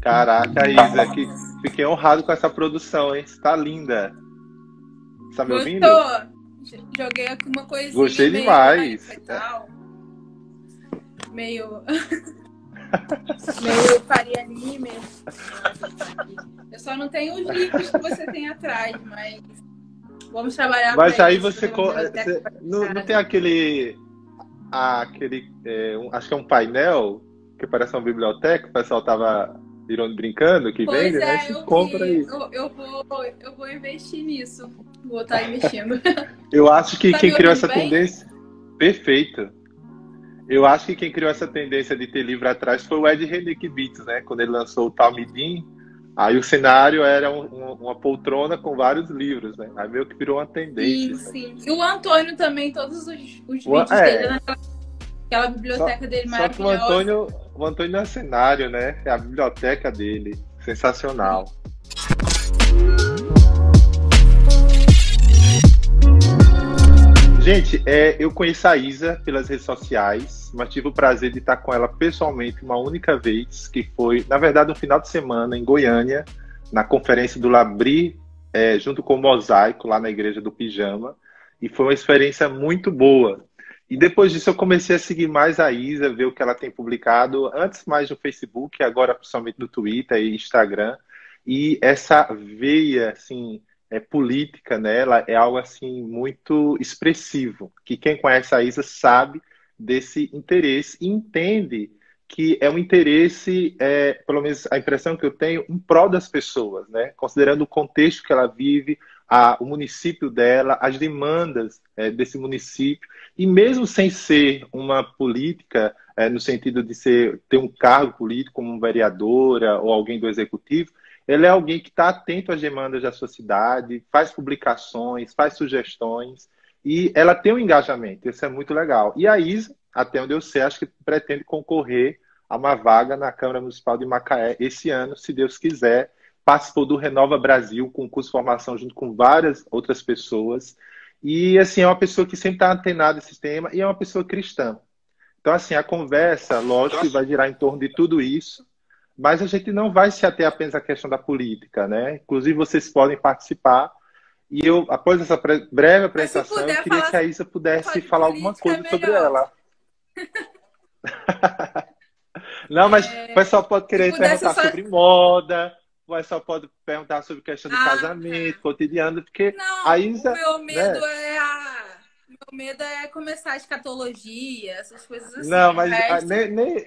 Caraca, Isa, fiquei honrado com essa produção, hein? Está linda. Está me ouvindo? Gostou? Joguei aqui uma coisinha Gostei meio demais. e tal. Meio... meio Faria Lima. Eu só não tenho os livros que você tem atrás, mas vamos trabalhar Mas pra aí isso, você fazer uma biblioteca não tem aquele acho que é um painel que parece uma biblioteca, o pessoal tava brincando, que Pois vende, né? é, Se eu compra vi. aí. Eu vou investir nisso. Vou estar investindo. Eu acho que Tá me quem criou ouvindo essa bem? tendência. Perfeito. Eu acho que quem criou essa tendência de ter livro atrás foi o Ed Renick Beats, né? Quando ele lançou o Talmidim, aí o cenário era uma poltrona com vários livros, né? Aí meio que virou uma tendência Sim, isso aí. sim. E o Antônio também, todos os O- vídeos dele, É, naquela só, biblioteca dele só que maravilhosa. O Antônio é cenário, né? É a biblioteca dele. Sensacional. Gente, eu conheço a Isa pelas redes sociais, mas tive o prazer de estar com ela pessoalmente uma única vez, que foi, na verdade, um final de semana em Goiânia, na conferência do Labri, junto com o Mosaico, lá na Igreja do Pijama, e foi uma experiência muito boa. E depois disso eu comecei a seguir mais a Isa, ver o que ela tem publicado, antes mais no Facebook, agora principalmente no Twitter e Instagram, e essa veia, assim, política nela é algo assim muito expressivo, que quem conhece a Isa sabe desse interesse e entende que é um interesse, pelo menos a impressão que eu tenho, em prol das pessoas, né? Considerando o contexto que ela vive, o município dela, as demandas desse município, e mesmo sem ser uma política, no sentido de ter um cargo político como vereadora ou alguém do executivo, ele é alguém que está atento às demandas da sociedade, faz publicações, faz sugestões, e ela tem um engajamento, isso é muito legal. E a Isa, até onde eu sei, acho que pretende concorrer a uma vaga na Câmara Municipal de Macaé esse ano, se Deus quiser. Participou do Renova Brasil, concurso de formação junto com várias outras pessoas. E, assim, é uma pessoa que sempre está antenada nesse tema e é uma pessoa cristã. Então, assim, a conversa, lógico, que vai girar em torno de tudo isso, mas a gente não vai se ater apenas à questão da política, né? Inclusive, vocês podem participar. E eu, após essa breve Mas se apresentação, eu puder queria falar que a Isa só pudesse de falar alguma política, é coisa sobre melhor. ela. Não, mas o pessoal pode Se querer pudesse perguntar só... sobre moda, o pessoal pode perguntar sobre questão de Ah, casamento, cotidiano, porque a não, o Isa, meu medo né? é o meu medo é começar a escatologia, essas coisas assim. Não, O mas resto,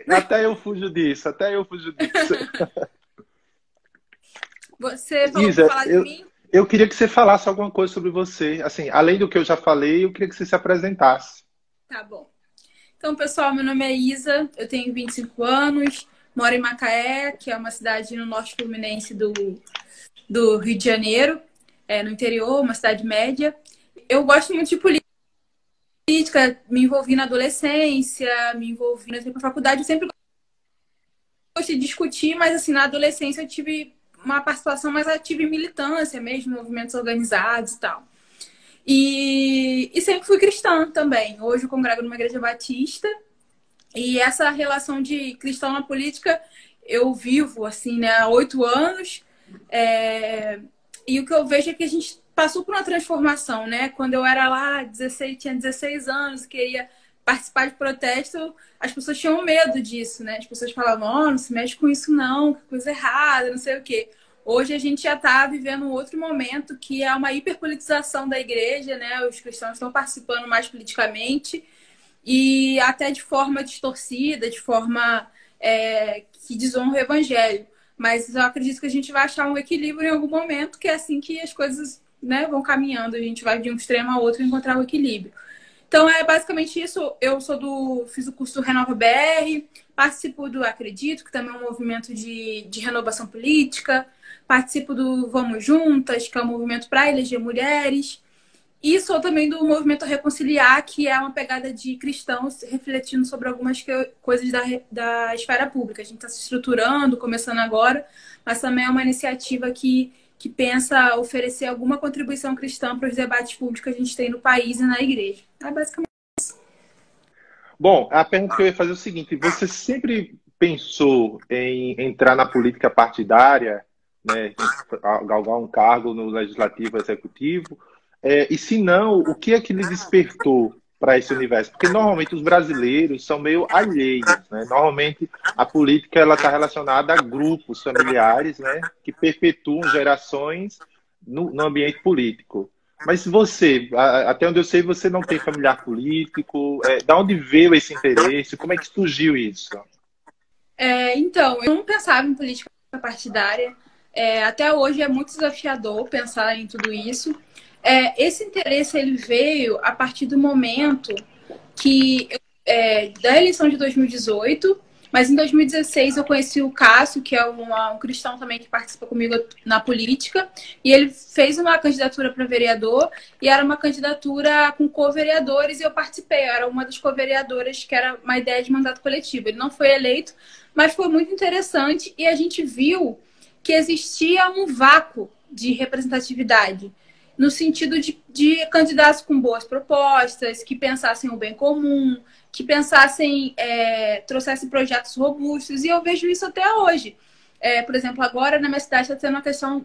até eu fujo disso, até eu fujo disso. você falou para Isa, falar de mim? eu queria que você falasse alguma coisa sobre você. Assim, além do que eu já falei, eu queria que você se apresentasse. Tá bom. Então, pessoal, meu nome é Isa, eu tenho 25 anos, moro em Macaé, que é uma cidade no norte fluminense do Rio de Janeiro, no interior, uma cidade média. Eu gosto muito de política, me envolvi na adolescência, me envolvi na faculdade, eu sempre gostei de discutir, mas assim, na adolescência eu tive uma participação mais ativa em militância mesmo, movimentos organizados e tal. E sempre fui cristã também. Hoje eu congrego numa igreja batista. E essa relação de cristão na política eu vivo assim, né, há 8 anos. E o que eu vejo é que a gente passou por uma transformação, né? Quando eu era lá, tinha 16 anos, queria participar de protesto, as pessoas tinham medo disso, né? As pessoas falavam, oh, não se mexe com isso não, que coisa errada, não sei o quê. Hoje a gente já está vivendo um outro momento que é uma hiperpolitização da igreja, né? Os cristãos estão participando mais politicamente e até de forma distorcida, de forma que desonra o evangelho. Mas eu acredito que a gente vai achar um equilíbrio em algum momento, que é assim que as coisas, né, vão caminhando. A gente vai de um extremo ao outro encontrar o equilíbrio. Então, é basicamente isso. Eu fiz o curso do Renova BR, participo do Acredito, que também é um movimento de renovação política, participo do Vamos Juntas, que é um movimento para eleger mulheres, e sou também do movimento Reconciliar, que é uma pegada de cristãos refletindo sobre algumas coisas da esfera pública. A gente está se estruturando, começando agora, mas também é uma iniciativa que pensa oferecer alguma contribuição cristã para os debates públicos que a gente tem no país e na igreja. É basicamente. Bom, a pergunta que eu ia fazer é o seguinte: você sempre pensou em entrar na política partidária, né, galgar um cargo no legislativo, executivo? E se não, o que é que lhe despertou para esse universo? Porque normalmente os brasileiros são meio alheios, né? Normalmente a política ela está relacionada a grupos familiares, né, que perpetuam gerações no ambiente político. Mas se você, até onde eu sei, você não tem familiar político, da onde veio esse interesse? Como é que surgiu isso? Então, eu não pensava em política partidária. Até hoje é muito desafiador pensar em tudo isso. Esse interesse ele veio a partir do momento que da eleição de 2018, mas em 2016 eu conheci o Cássio, que é um cristão também que participa comigo na política, e ele fez uma candidatura para vereador, e era uma candidatura com co-vereadores, e eu participei, eu era uma das co-vereadoras, que era uma ideia de mandato coletivo. Ele não foi eleito, mas foi muito interessante, e a gente viu que existia um vácuo de representatividade, no sentido de candidatos com boas propostas, que pensassem o bem comum, que pensassem, trouxessem projetos robustos, e eu vejo isso até hoje. Por exemplo, agora na minha cidade está tendo a questão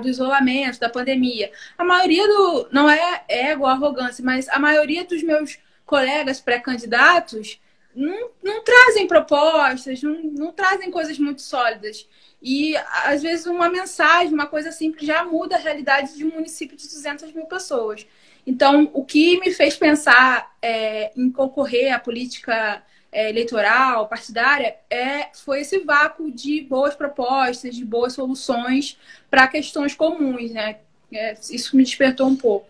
do isolamento, da pandemia. A maioria não é ego, arrogância, mas a maioria dos meus colegas pré-candidatos não trazem propostas, não trazem coisas muito sólidas. E, às vezes, uma mensagem, uma coisa simples, já muda a realidade de um município de 200 mil pessoas. Então, o que me fez pensar em concorrer à política eleitoral, partidária, foi esse vácuo de boas propostas, de boas soluções para questões comuns, né? Isso me despertou um pouco.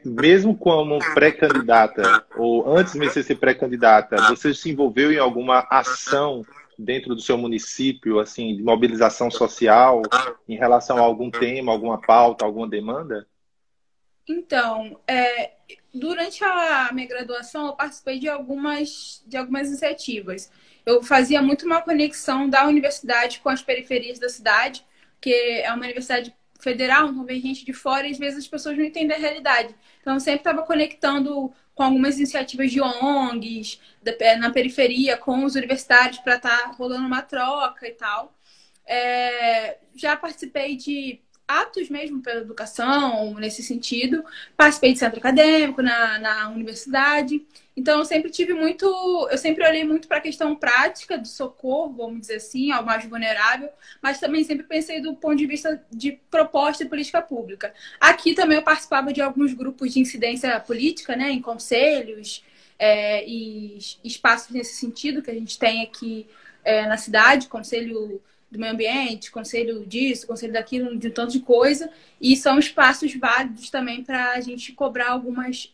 Mesmo como pré-candidata, ou antes mesmo de ser pré-candidata, você se envolveu em alguma ação dentro do seu município, assim, de mobilização social em relação a algum tema, alguma pauta, alguma demanda? Então, durante a minha graduação, eu participei de algumas iniciativas. Eu fazia muito uma conexão da universidade com as periferias da cidade, que é uma universidade federal, então vem gente de fora e às vezes as pessoas não entendem a realidade. Então, eu sempre estava conectando com algumas iniciativas de ONGs, na periferia, com os universitários, para estar rolando uma troca e tal. Já participei de atos mesmo pela educação, nesse sentido. Participei de centro acadêmico na universidade. Então, eu sempre olhei muito para a questão prática do socorro, vamos dizer assim, ao mais vulnerável, mas também sempre pensei do ponto de vista de proposta e política pública. Aqui também eu participava de alguns grupos de incidência política, né, em conselhos e espaços nesse sentido que a gente tem aqui na cidade, conselho do meio ambiente, conselho disso, conselho daquilo, de um tanto de coisa, e são espaços válidos também para a gente cobrar algumas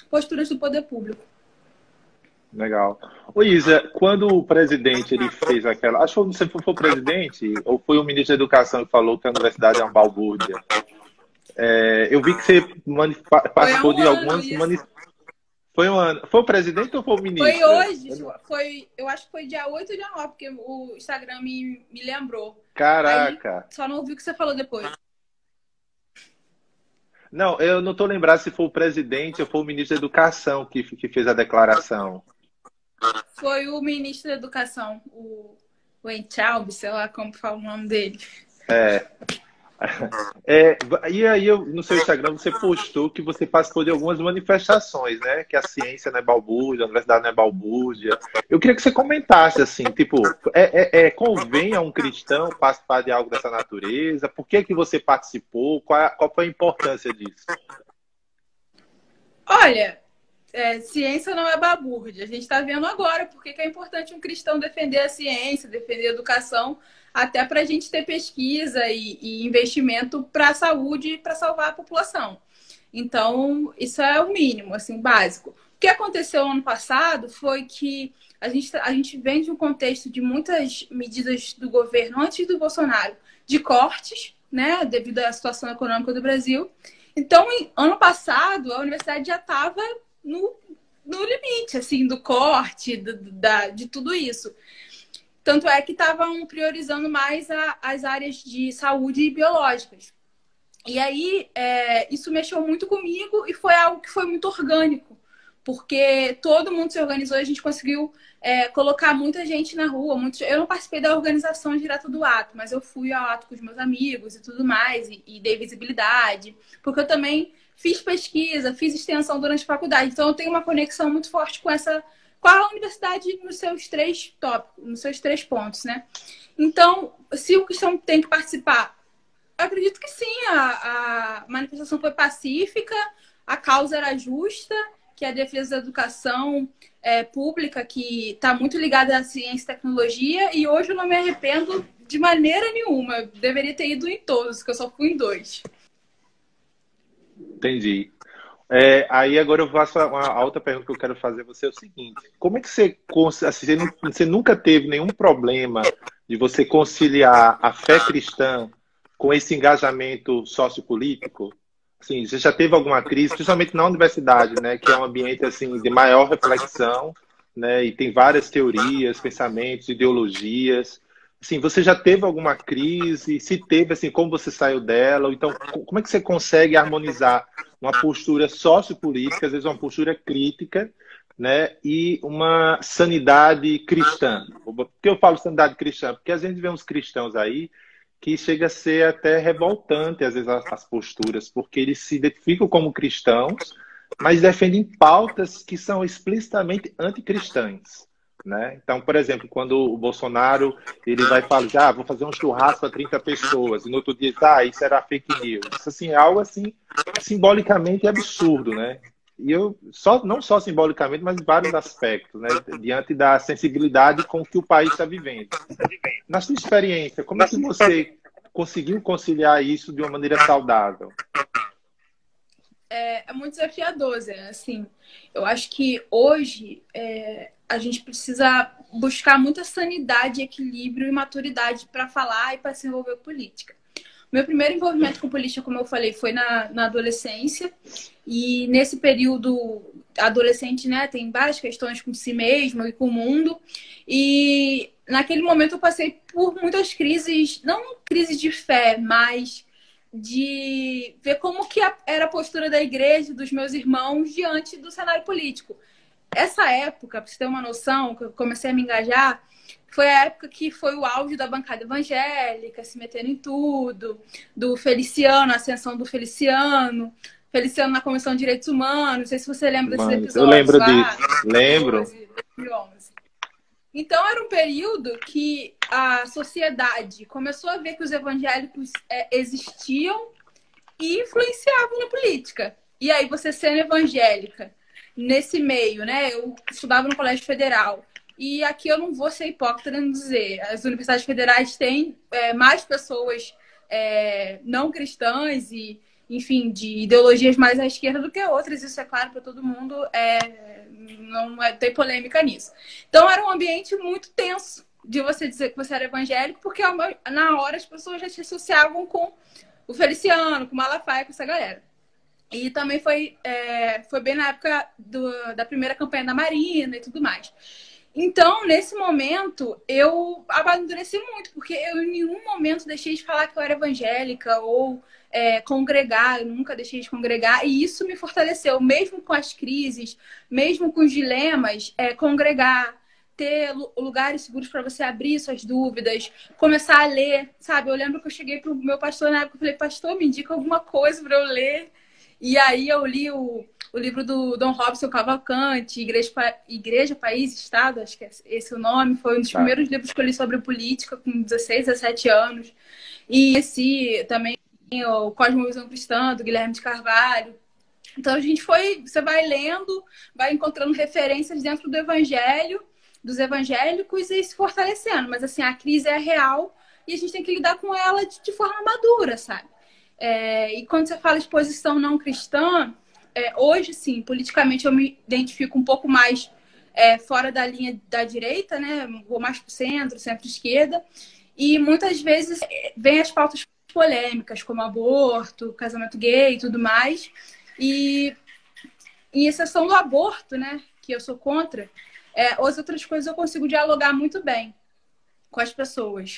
posturas do poder público. Legal. Ô Isa, quando o presidente ele fez aquela... Acho que você foi o presidente, ou foi o ministro da Educação que falou que a universidade é uma balbúrdia. Eu vi que você participou de algumas manifestações. Foi um ano. Foi o presidente ou foi o ministro? Foi hoje. Eu acho que foi dia 8 ou dia 9, porque o Instagram me lembrou. Caraca. Aí, só não ouvi o que você falou depois. Não, eu não estou lembrado se foi o presidente ou foi o ministro da Educação que fez a declaração. Foi o ministro da Educação, o Weintraub, sei lá como fala o nome dele. E aí, no seu Instagram, você postou que você participou de algumas manifestações, né? Que a ciência não é balbúrdia, a universidade não é balbúrdia. Eu queria que você comentasse, assim, tipo, convém a um cristão participar de algo dessa natureza? Por que você participou? Qual foi a importância disso? Olha, ciência não é balbúrdia. A gente está vendo agora por que é importante um cristão defender a ciência, defender a educação, até para a gente ter pesquisa e investimento para a saúde e para salvar a população. Então, isso é o mínimo, assim, básico. O que aconteceu ano passado foi que a gente vem de um contexto de muitas medidas do governo antes do Bolsonaro, de cortes, né, devido à situação econômica do Brasil. Então, ano passado, a universidade já estava no limite, assim, do corte, de tudo isso. Tanto é que estavam priorizando mais as áreas de saúde e biológicas. E aí, isso mexeu muito comigo e foi algo que foi muito orgânico. porque todo mundo se organizou e a gente conseguiu colocar muita gente na rua. Eu não participei da organização direto do ato, mas eu fui ao ato com os meus amigos e tudo mais, e dei visibilidade, porque eu também fiz pesquisa, fiz extensão durante a faculdade, então eu tenho uma conexão muito forte com a universidade nos seus três tópicos, nos seus três pontos, né? Então, se o cristão tem que participar, eu acredito que sim, a manifestação foi pacífica, a causa era justa, que é a defesa da educação pública, que está muito ligada à ciência e tecnologia, e hoje eu não me arrependo de maneira nenhuma. Eu deveria ter ido em todos, que eu só fui em 2. Entendi. Aí agora eu faço a outra pergunta que eu quero fazer a você é o seguinte: como é que assim, você nunca teve nenhum problema de você conciliar a fé cristã com esse engajamento sociopolítico? Assim, você já teve alguma crise, principalmente na universidade, né, que é um ambiente assim de maior reflexão, né, e tem várias teorias, pensamentos, ideologias. Assim, você já teve alguma crise? Se teve, assim, como você saiu dela? Então, como é que você consegue harmonizar uma postura sociopolítica, às vezes uma postura crítica, né, e uma sanidade cristã? Por que eu falo sanidade cristã? Porque às vezes vemos cristãos aí que chega a ser até revoltante, às vezes, as posturas, porque eles se identificam como cristãos, mas defendem pautas que são explicitamente anticristãs, né? Então, por exemplo, quando o Bolsonaro ele vai falar, vou fazer um churrasco a 30 pessoas, e no outro dia, isso era fake news. Isso, assim, é algo assim, simbolicamente absurdo, né? E não só simbolicamente, mas em vários aspectos, né? Diante da sensibilidade com que o país está vivendo. Na sua experiência, como é que você conseguiu conciliar isso de uma maneira saudável? É muito desafiador, Zé. Assim, eu acho que hoje a gente precisa buscar muita sanidade, equilíbrio e maturidade para falar e para se envolver com política. Meu primeiro envolvimento com política, como eu falei, foi na adolescência. E nesse período adolescente, né, tem várias questões com si mesmo e com o mundo. E naquele momento eu passei por muitas crises, não crises de fé, mas de ver como que era a postura da igreja, dos meus irmãos, diante do cenário político. Essa época, para você ter uma noção, que eu comecei a me engajar, foi a época que foi o auge da bancada evangélica, se metendo em tudo, do Feliciano, a ascensão do Feliciano na Comissão de Direitos Humanos. Não sei se você lembra desses episódios. Eu lembro disso, lembro. 2011. Então, era um período que a sociedade começou a ver que os evangélicos existiam e influenciavam na política. E aí, você sendo evangélica, nesse meio, né? Eu estudava no Colégio Federal. E aqui eu não vou ser hipócrita em dizer. As universidades federais têm mais pessoas não cristãs e, enfim, de ideologias mais à esquerda do que outras. Isso é claro para todo mundo. Não tem polêmica nisso. Então, era um ambiente muito tenso de você dizer que você era evangélico, porque na hora as pessoas já se associavam com o Feliciano, com o Malafaia, com essa galera. E também foi bem na época da primeira campanha da Marina e tudo mais. Então, nesse momento, eu amadureci muito, porque eu em nenhum momento deixei de falar que eu era evangélica ou congregar, eu nunca deixei de congregar, e isso me fortaleceu, mesmo com as crises, mesmo com os dilemas, congregar, ter lugares seguros para você abrir suas dúvidas, começar a ler, sabe? Eu lembro que eu cheguei para o meu pastor na época e falei, pastor, me indica alguma coisa para eu ler. E aí eu li o livro do Dom Robson Cavalcante, Igreja, País, Estado, acho que é esse o nome. Foi um dos primeiros livros que eu li sobre política, com 16, 17 anos. E esse também, o Cosmovisão Cristã, do Guilherme de Carvalho. Então, você vai lendo, vai encontrando referências dentro do evangelho, dos evangélicos e se fortalecendo. Mas, assim, a crise é real e a gente tem que lidar com ela de forma madura, sabe? E quando você fala de posição não cristã, hoje, sim, politicamente eu me identifico um pouco mais fora da linha da direita, né? Vou mais para o centro-esquerda. E muitas vezes vem as pautas polêmicas, como aborto, casamento gay e tudo mais. E em exceção do aborto, né? Que eu sou contra, as outras coisas eu consigo dialogar muito bem com as pessoas,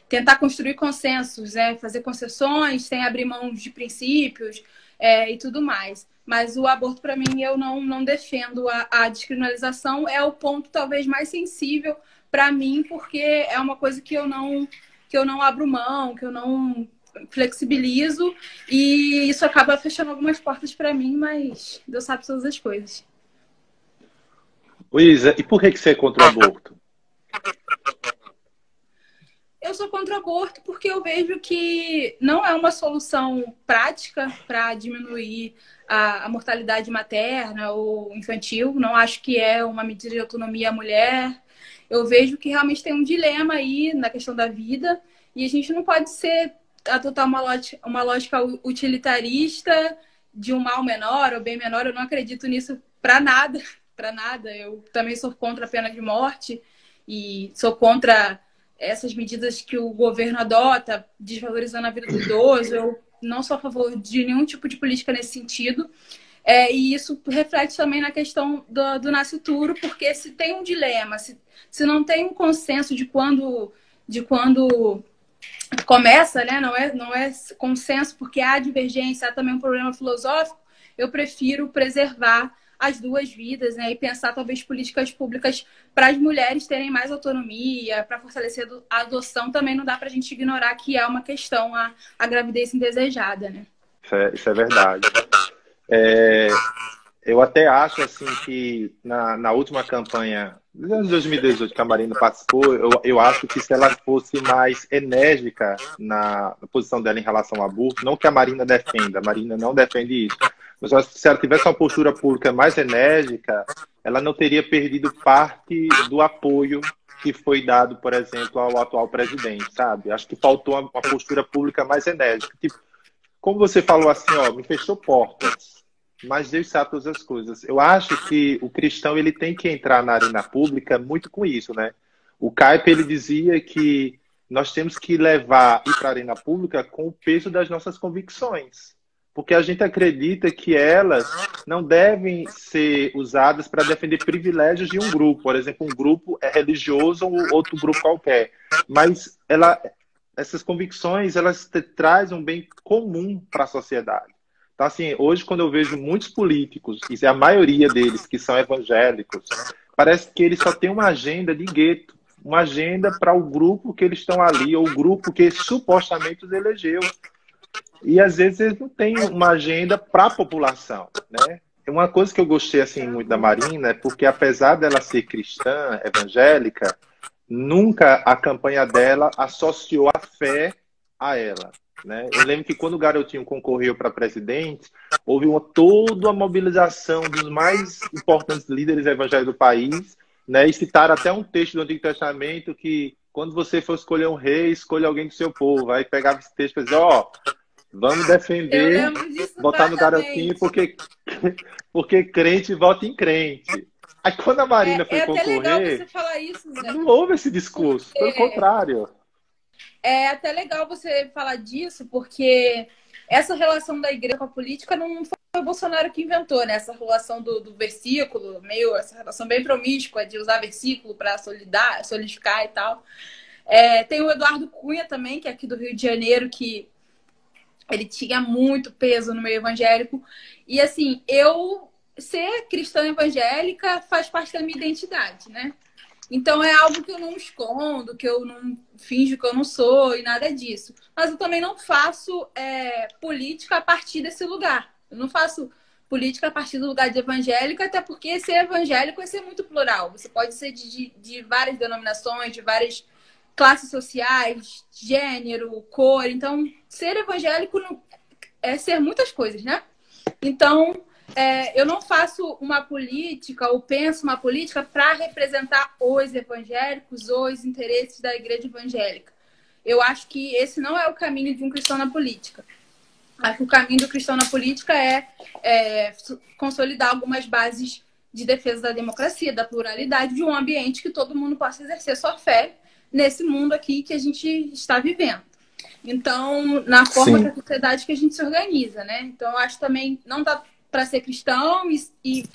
tentar construir consensos, fazer concessões, sem abrir mão de princípios, e tudo mais. Mas o aborto, para mim, eu não defendo a descriminalização. É o ponto talvez mais sensível para mim, porque é uma coisa que eu não abro mão, que eu não flexibilizo, e isso acaba fechando algumas portas para mim, mas Deus sabe todas as coisas. Luísa, e por que você é contra o aborto? Eu sou contra o aborto porque eu vejo que não é uma solução prática para diminuir a mortalidade materna ou infantil. Não acho que é uma medida de autonomia à mulher. Eu vejo que realmente tem um dilema aí na questão da vida e a gente não pode adotar uma lógica utilitarista de um mal menor ou bem menor. Eu não acredito nisso para nada, para nada. Eu também sou contra a pena de morte e sou contra essas medidas que o governo adota, desvalorizando a vida do idoso. Eu não sou a favor de nenhum tipo de política nesse sentido. E isso reflete também na questão do nascituro, porque se tem um dilema, se não tem um consenso de quando começa, né? Não é consenso, porque há divergência, há também um problema filosófico, eu prefiro preservar as duas vidas, né? E pensar talvez políticas públicas para as mulheres terem mais autonomia, para fortalecer a adoção. Também não dá para a gente ignorar que é uma questão a gravidez indesejada, né? Isso é verdade. Eu até acho assim que na última campanha de 2018 que a Marina participou, eu acho que se ela fosse mais enérgica na posição dela em relação ao aborto, não que a Marina defenda, a Marina não defende isso, mas eu acho que se ela tivesse uma postura pública mais enérgica, ela não teria perdido parte do apoio que foi dado, por exemplo, ao atual presidente, sabe? Acho que faltou uma postura pública mais enérgica. Tipo, como você falou assim, ó, me fechou portas, mas Deus sabe todas as coisas. Eu acho que o cristão ele tem que entrar na arena pública muito com isso, né? O Kuyper, ele dizia que nós temos que ir para a arena pública com o peso das nossas convicções, porque a gente acredita que elas não devem ser usadas para defender privilégios de um grupo. Por exemplo, um grupo é religioso ou outro grupo qualquer, mas essas convicções elas trazem um bem comum para a sociedade. Então, assim, hoje, quando eu vejo muitos políticos, e a maioria deles que são evangélicos, parece que eles só têm uma agenda de gueto, uma agenda para o grupo que eles estão ali, ou o grupo que supostamente os elegeu. E, às vezes, eles não têm uma agenda para a população, né? Uma coisa que eu gostei, assim, muito da Marina é porque, apesar dela ser cristã, evangélica, nunca a campanha dela associou a fé a ela. Né? Eu lembro que quando o Garotinho concorreu para presidente, houve toda uma mobilização dos mais importantes líderes evangélicos do país, né? E citaram até um texto do Antigo Testamento que quando você for escolher um rei, escolha alguém do seu povo. Aí pegava esse texto e dizia, ó, vamos defender, votar no Garotinho, porque crente vota em crente. Aí quando a Marina foi concorrer, até legal você falar isso, Zé. Não houve esse discurso, pelo contrário. É até legal você falar disso, porque essa relação da igreja com a política não foi o Bolsonaro que inventou, né? Essa relação do versículo, essa relação bem promíscua de usar versículo para solidificar e tal. Tem o Eduardo Cunha também, que é aqui do Rio de Janeiro, que ele tinha muito peso no meio evangélico. E assim, eu ser cristã evangélica faz parte da minha identidade, né? Então é algo que eu não escondo, que eu não finjo que eu não sou e nada disso. Mas eu também não faço política a partir desse lugar. Eu não faço política a partir do lugar de evangélica, até porque ser evangélico é ser muito plural. Você pode ser de várias denominações, de várias classes sociais, gênero, cor. Então, ser evangélico é ser muitas coisas, né? Então, eu não faço uma política ou penso uma política para representar os evangélicos ou os interesses da igreja evangélica. Eu acho que esse não é o caminho de um cristão na política. Acho que o caminho do cristão na política é consolidar algumas bases de defesa da democracia, da pluralidade, de um ambiente que todo mundo possa exercer sua fé nesse mundo aqui que a gente está vivendo. Então, na forma da sociedade que a gente se organiza, né? Então, eu acho também não dá para ser cristão e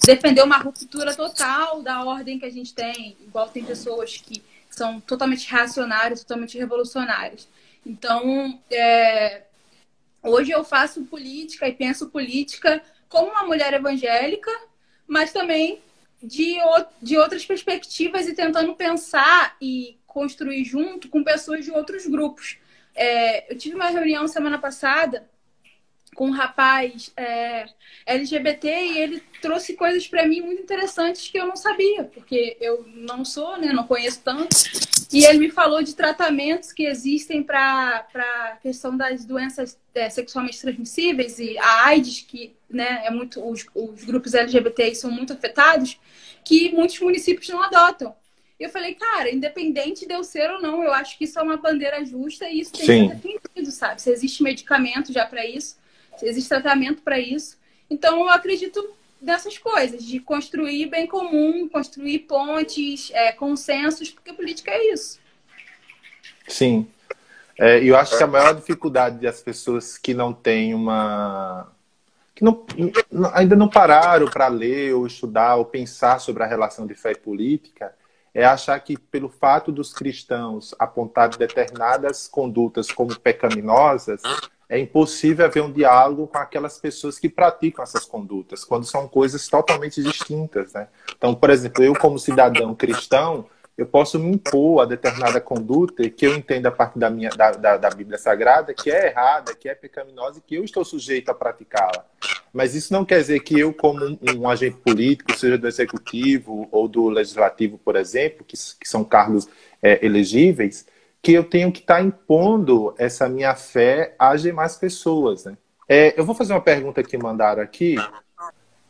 defender uma ruptura total da ordem que a gente tem, igual tem pessoas que são totalmente reacionárias, totalmente revolucionárias. Então, Hoje eu faço política e penso política como uma mulher evangélica, mas também de outras perspectivas e tentando pensar e construir junto com pessoas de outros grupos. Eu tive uma reunião semana passada com um rapaz LGBT e ele trouxe coisas para mim muito interessantes que eu não sabia, porque eu não sou, né, não conheço tanto. E ele me falou de tratamentos que existem para a questão das doenças sexualmente transmissíveis e a AIDS, que, né, os grupos LGBTI são muito afetados, que muitos municípios não adotam. Eu falei, cara, independente de eu ser ou não, eu acho que isso é uma bandeira justa e isso tem que ser defendido, sabe? Se existe medicamento já para isso, se existe tratamento para isso. Então, eu acredito nessas coisas, de construir bem comum, construir pontes, consensos, porque política é isso. Sim. Eu acho que a maior dificuldade das pessoas que não têm uma... que ainda não pararam para ler ou estudar ou pensar sobre a relação de fé e política é achar que, pelo fato dos cristãos apontarem determinadas condutas como pecaminosas, é impossível haver um diálogo com aquelas pessoas que praticam essas condutas, quando são coisas totalmente distintas, né? Então, por exemplo, eu como cidadão cristão, eu posso me impor a determinada conduta que eu entendo a partir da Bíblia Sagrada, que é errada, que é pecaminosa e que eu estou sujeito a praticá-la. Mas isso não quer dizer que eu, como um agente político, seja do executivo ou do legislativo, por exemplo, que são cargos elegíveis, que eu tenho que estar impondo essa minha fé às demais pessoas, né? Eu vou fazer uma pergunta que mandaram aqui.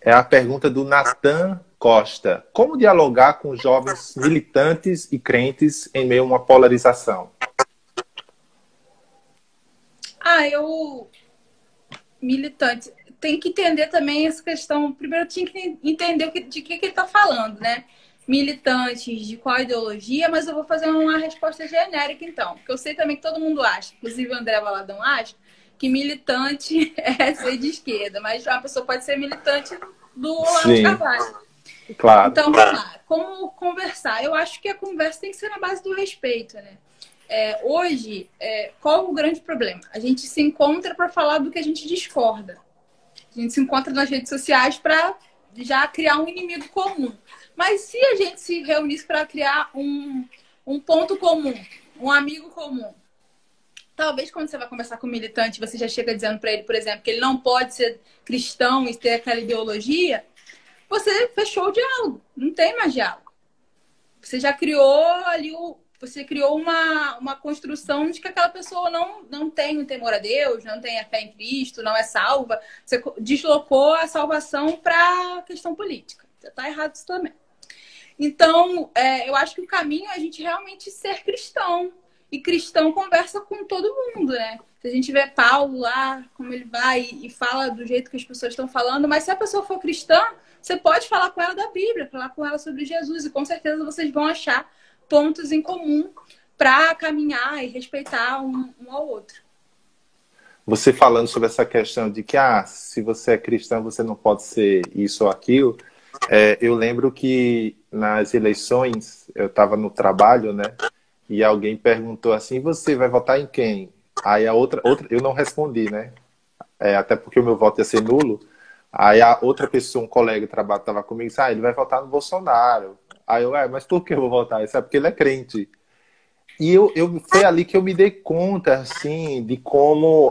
É a pergunta do Nathan Costa. Como dialogar com jovens militantes e crentes em meio a uma polarização? Militante. Tem que entender também essa questão. Primeiro, tinha que entender de que ele está falando, né? Militantes, de qual ideologia, mas eu vou fazer uma resposta genérica, então. Porque eu sei também que todo mundo acha, inclusive o André Valadão acha, que militante é ser de esquerda, mas uma pessoa pode ser militante do Olavo de Carvalho. Claro. Então, vamos lá. Como conversar? Eu acho que a conversa tem que ser na base do respeito, né? Hoje, qual o grande problema? A gente se encontra para falar do que a gente discorda. A gente se encontra nas redes sociais para já criar um inimigo comum. Mas se a gente se reunisse para criar um ponto comum, um amigo comum, talvez quando você vai conversar com um militante, você já chega dizendo para ele, por exemplo, que ele não pode ser cristão e ter aquela ideologia, você fechou o diálogo. Não tem mais diálogo. Você já criou ali você criou uma construção de que aquela pessoa não tem o temor a Deus, não tem a fé em Cristo, não é salva. Você deslocou a salvação para a questão política. Você está errado isso também. Então, eu acho que o caminho é a gente realmente ser cristão. E cristão conversa com todo mundo, né? Se a gente vê Paulo lá, como ele vai e fala do jeito que as pessoas estão falando, mas se a pessoa for cristã, você pode falar com ela da Bíblia, falar com ela sobre Jesus, e com certeza vocês vão achar pontos em comum para caminhar e respeitar um ao outro. Você falando sobre essa questão de que se você é cristão, você não pode ser isso ou aquilo, eu lembro que nas eleições, eu estava no trabalho, né? E alguém perguntou assim, você vai votar em quem? Aí a outra eu não respondi, né? Até porque o meu voto ia ser nulo. Aí a outra pessoa, um colega de trabalho, estava comigo, disse, ele vai votar no Bolsonaro. Aí eu, mas por que eu vou votar? Isso é porque ele é crente. E foi ali que eu me dei conta, assim, de como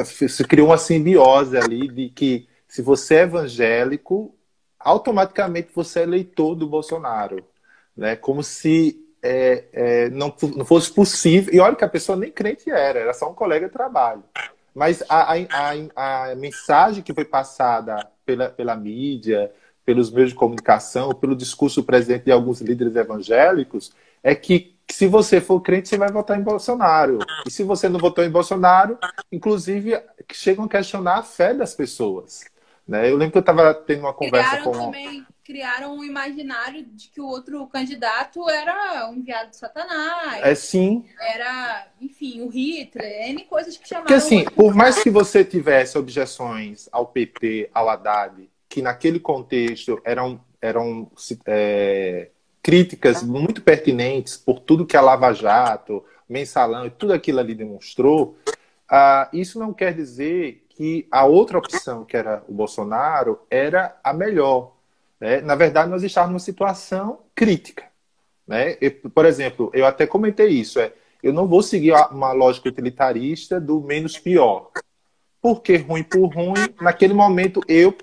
se criou uma simbiose ali, de que se você é evangélico, automaticamente você é eleitor do Bolsonaro, né? Como se não fosse possível. E olha que a pessoa nem crente era só um colega de trabalho. Mas a mensagem que foi passada pela mídia, pelos meios de comunicação, pelo discurso do presidente de alguns líderes evangélicos, é que se você for crente, você vai votar em Bolsonaro. E se você não votou em Bolsonaro, inclusive, chegam a questionar a fé das pessoas. Né? Eu lembro que eu estava tendo uma conversa Criaram um imaginário de que o outro candidato era um enviado de Satanás. Sim. Era, enfim, o Hitler, N coisas que chamaram... Porque, assim, por mais que você tivesse objeções ao PT, ao Haddad, que naquele contexto eram críticas muito pertinentes por tudo que a Lava Jato, Mensalão e tudo aquilo ali demonstrou, isso não quer dizer que a outra opção, que era o Bolsonaro, era a melhor, né? Na verdade, nós estávamos numa situação crítica, né? Por exemplo, eu até comentei isso, eu não vou seguir uma lógica utilitarista do menos pior. Porque ruim por ruim, naquele momento eu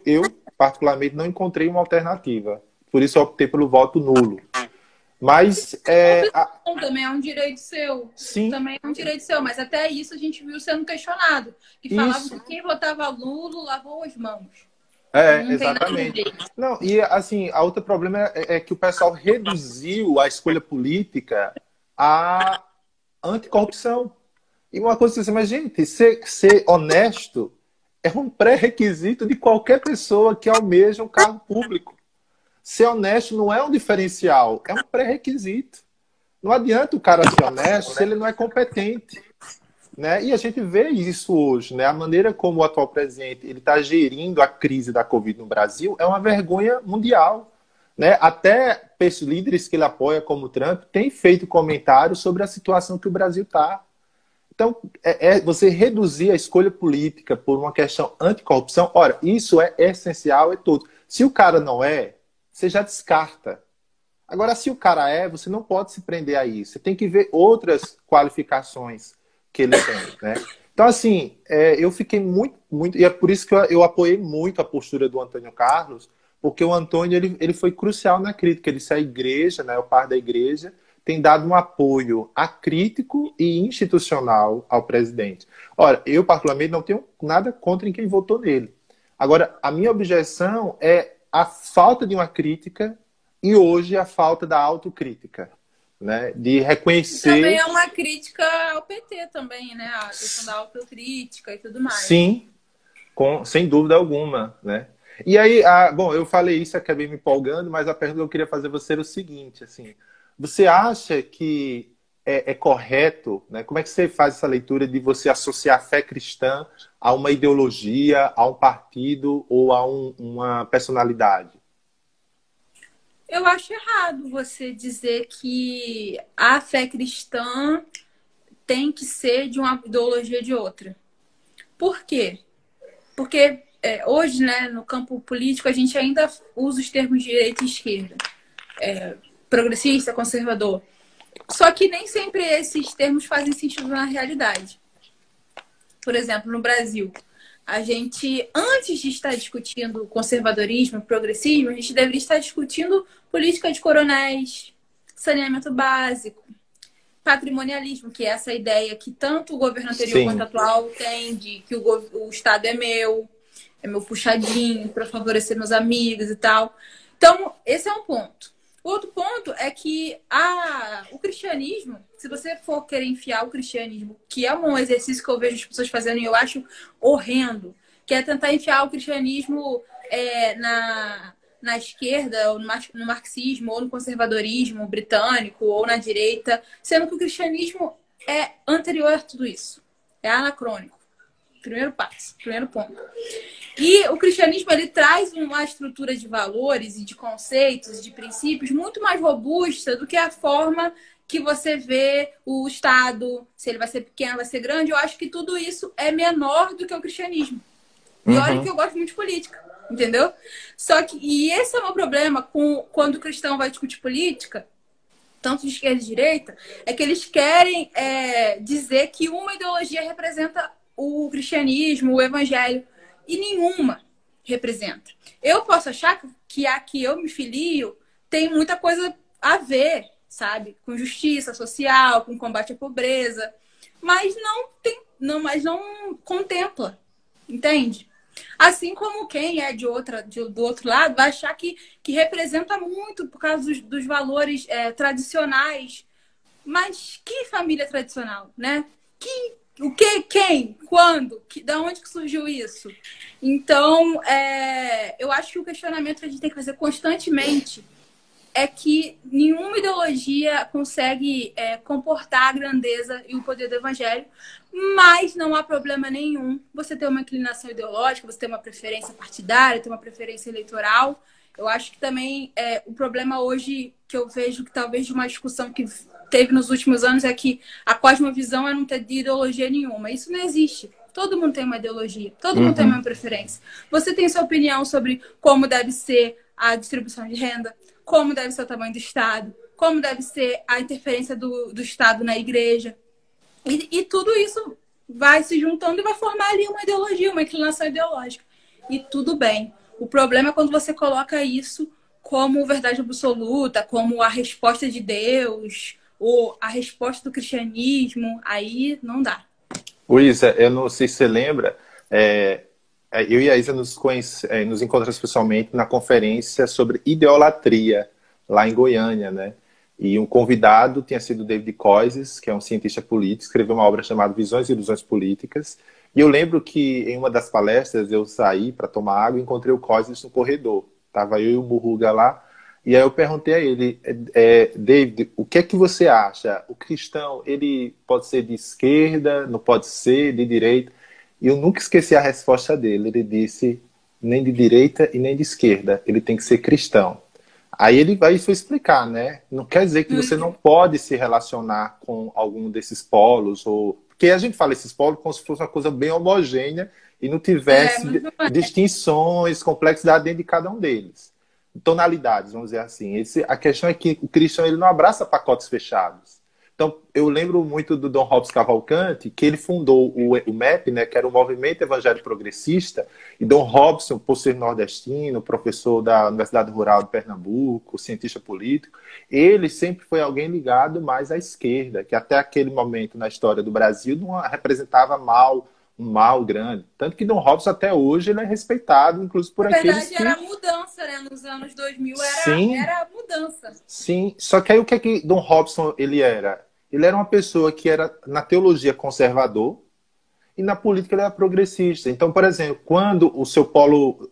particularmente não encontrei uma alternativa. Por isso eu optei pelo voto nulo. Mas também é um direito seu. Sim. Também é um direito seu, mas até isso a gente viu sendo questionado. Que falavam que quem votava nulo lavou as mãos. Exatamente. Não, e assim, a outro problema é que o pessoal reduziu a escolha política à anticorrupção. E uma coisa assim, mas gente, ser honesto é um pré-requisito de qualquer pessoa que almeja um cargo público. Ser honesto não é um diferencial, é um pré-requisito. Não adianta o cara ser honesto se ele não é competente, né? E a gente vê isso hoje, né? A maneira como o atual presidente ele está gerindo a crise da Covid no Brasil é uma vergonha mundial, né? Até líderes que ele apoia, como o Trump, têm feito comentários sobre a situação que o Brasil está. Então, você reduzir a escolha política por uma questão anticorrupção, ora, isso é essencial, é tudo. Se o cara não é, você já descarta. Agora, se o cara é, você não pode se prender a isso. Você tem que ver outras qualificações que ele tem, né? Então, assim, eu fiquei muito, e é por isso que eu apoiei muito a postura do Antônio Carlos, porque o Antônio, ele foi crucial na crítica. Ele disse a igreja, né, o par da igreja, tem dado um apoio acrítico e institucional ao presidente. Ora, eu particularmente não tenho nada contra em quem votou nele. Agora, a minha objeção é a falta de uma crítica e hoje a falta da autocrítica, né? De reconhecer... Também é uma crítica ao PT também, né? A questão da autocrítica e tudo mais. Sim, sem dúvida alguma, né? E aí, bom, eu falei isso, acabei me empolgando, mas a pergunta que eu queria fazer a você era o seguinte, assim, você acha que é correto, né? Como é que você faz essa leitura de você associar a fé cristã a uma ideologia, a um partido ou a uma personalidade? Eu acho errado você dizer que a fé cristã tem que ser de uma ideologia de outra. Por quê? Porque hoje, né, no campo político, a gente ainda usa os termos direita e esquerda. Progressista, conservador. Só que nem sempre esses termos fazem sentido na realidade. Por exemplo, no Brasil, a gente, antes de estar discutindo conservadorismo, progressismo, a gente deveria estar discutindo política de coronéis, saneamento básico, patrimonialismo, que é essa ideia que tanto o governo anterior quanto o atual tem de que o Estado é meu puxadinho para favorecer meus amigos e tal. Então, esse é um ponto. Outro ponto é que o cristianismo, se você for querer enfiar o cristianismo, que é um exercício que eu vejo as pessoas fazendo e eu acho horrendo, que é tentar enfiar o cristianismo na esquerda, ou no marxismo, ou no conservadorismo britânico, ou na direita, sendo que o cristianismo é anterior a tudo isso. É anacrônico. Primeiro passo, primeiro ponto. E o cristianismo, ele traz uma estrutura de valores e de conceitos, de princípios muito mais robusta do que a forma que você vê o Estado, se ele vai ser pequeno, vai ser grande. Eu acho que tudo isso é menor do que o cristianismo. E olha que eu gosto muito de política, entendeu? Só que, e esse é o meu problema quando o cristão vai discutir política, tanto de esquerda e de direita, é que eles querem dizer que uma ideologia representa o cristianismo, o evangelho, e nenhuma representa. Eu posso achar que a que eu me filio tem muita coisa a ver, sabe? Com justiça social, com combate à pobreza, mas mas não contempla, entende? Assim como quem é do outro lado vai achar que representa muito por causa dos valores tradicionais. Mas que família tradicional, né? O que, quem, quando, da onde que surgiu isso? Então, eu acho que o questionamento que a gente tem que fazer constantemente é que nenhuma ideologia consegue comportar a grandeza e o poder do evangelho, mas não há problema nenhum você ter uma inclinação ideológica, você ter uma preferência partidária, ter uma preferência eleitoral. Eu acho que também o problema hoje que eu vejo que talvez de uma discussão que teve nos últimos anos é que a cosmovisão é não ter ideologia nenhuma. Isso não existe. Todo mundo tem uma ideologia, todo mundo tem uma preferência. Você tem sua opinião sobre como deve ser a distribuição de renda, como deve ser o tamanho do Estado, como deve ser a interferência do Estado na igreja. E tudo isso vai se juntando e vai formar ali uma ideologia, uma inclinação ideológica. E tudo bem. O problema é quando você coloca isso como verdade absoluta, como a resposta de Deus, ou a resposta do cristianismo, aí não dá. Luísa, eu não sei se você lembra, eu e a Isa nos encontramos pessoalmente na conferência sobre idolatria, lá em Goiânia, né? E um convidado tinha sido David Koizes, que é um cientista político, escreveu uma obra chamada Visões e Ilusões Políticas. E eu lembro que em uma das palestras eu saí para tomar água e encontrei o Koizes no corredor. Tava eu e o Murruga lá. E aí eu perguntei a ele, David, o que é que você acha? O cristão, ele pode ser de esquerda, não pode ser, de direita? E eu nunca esqueci a resposta dele. Ele disse, nem de direita e nem de esquerda. Ele tem que ser cristão. Aí ele vai foi explicar, né? Não quer dizer que você não pode se relacionar com algum desses polos, porque a gente fala esses polos como se fosse uma coisa bem homogênea e não tivesse distinções, complexidade dentro de cada um deles. Tonalidades, vamos dizer assim. A questão é que o cristão ele não abraça pacotes fechados. Então, eu lembro muito do Dom Robson Cavalcante, que ele fundou o MEP, né, que era o Movimento Evangélico Progressista, e Dom Robson, por ser nordestino, professor da Universidade Rural de Pernambuco, cientista político, ele sempre foi alguém ligado mais à esquerda, que até aquele momento na história do Brasil não representava um mal grande. Tanto que Dom Robson até hoje ele é respeitado, inclusive por aqueles que... Na verdade, era mudança, né? Nos anos 2000 era mudança. Sim, só que aí o que é que Dom Robson ele era? Ele era uma pessoa que era, na teologia, conservador e na política ele era progressista. Então, por exemplo, quando o seu polo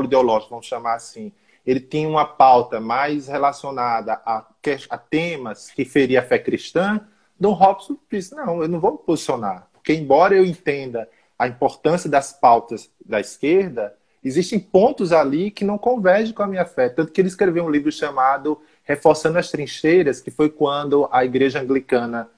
ideológico, vamos chamar assim, ele tinha uma pauta mais relacionada a temas que feria a fé cristã, Dom Robson disse, não, eu não vou me posicionar. Porque, embora eu entenda a importância das pautas da esquerda, existem pontos ali que não convergem com a minha fé. Tanto que ele escreveu um livro chamado Reforçando as Trincheiras, que foi quando a igreja anglicana,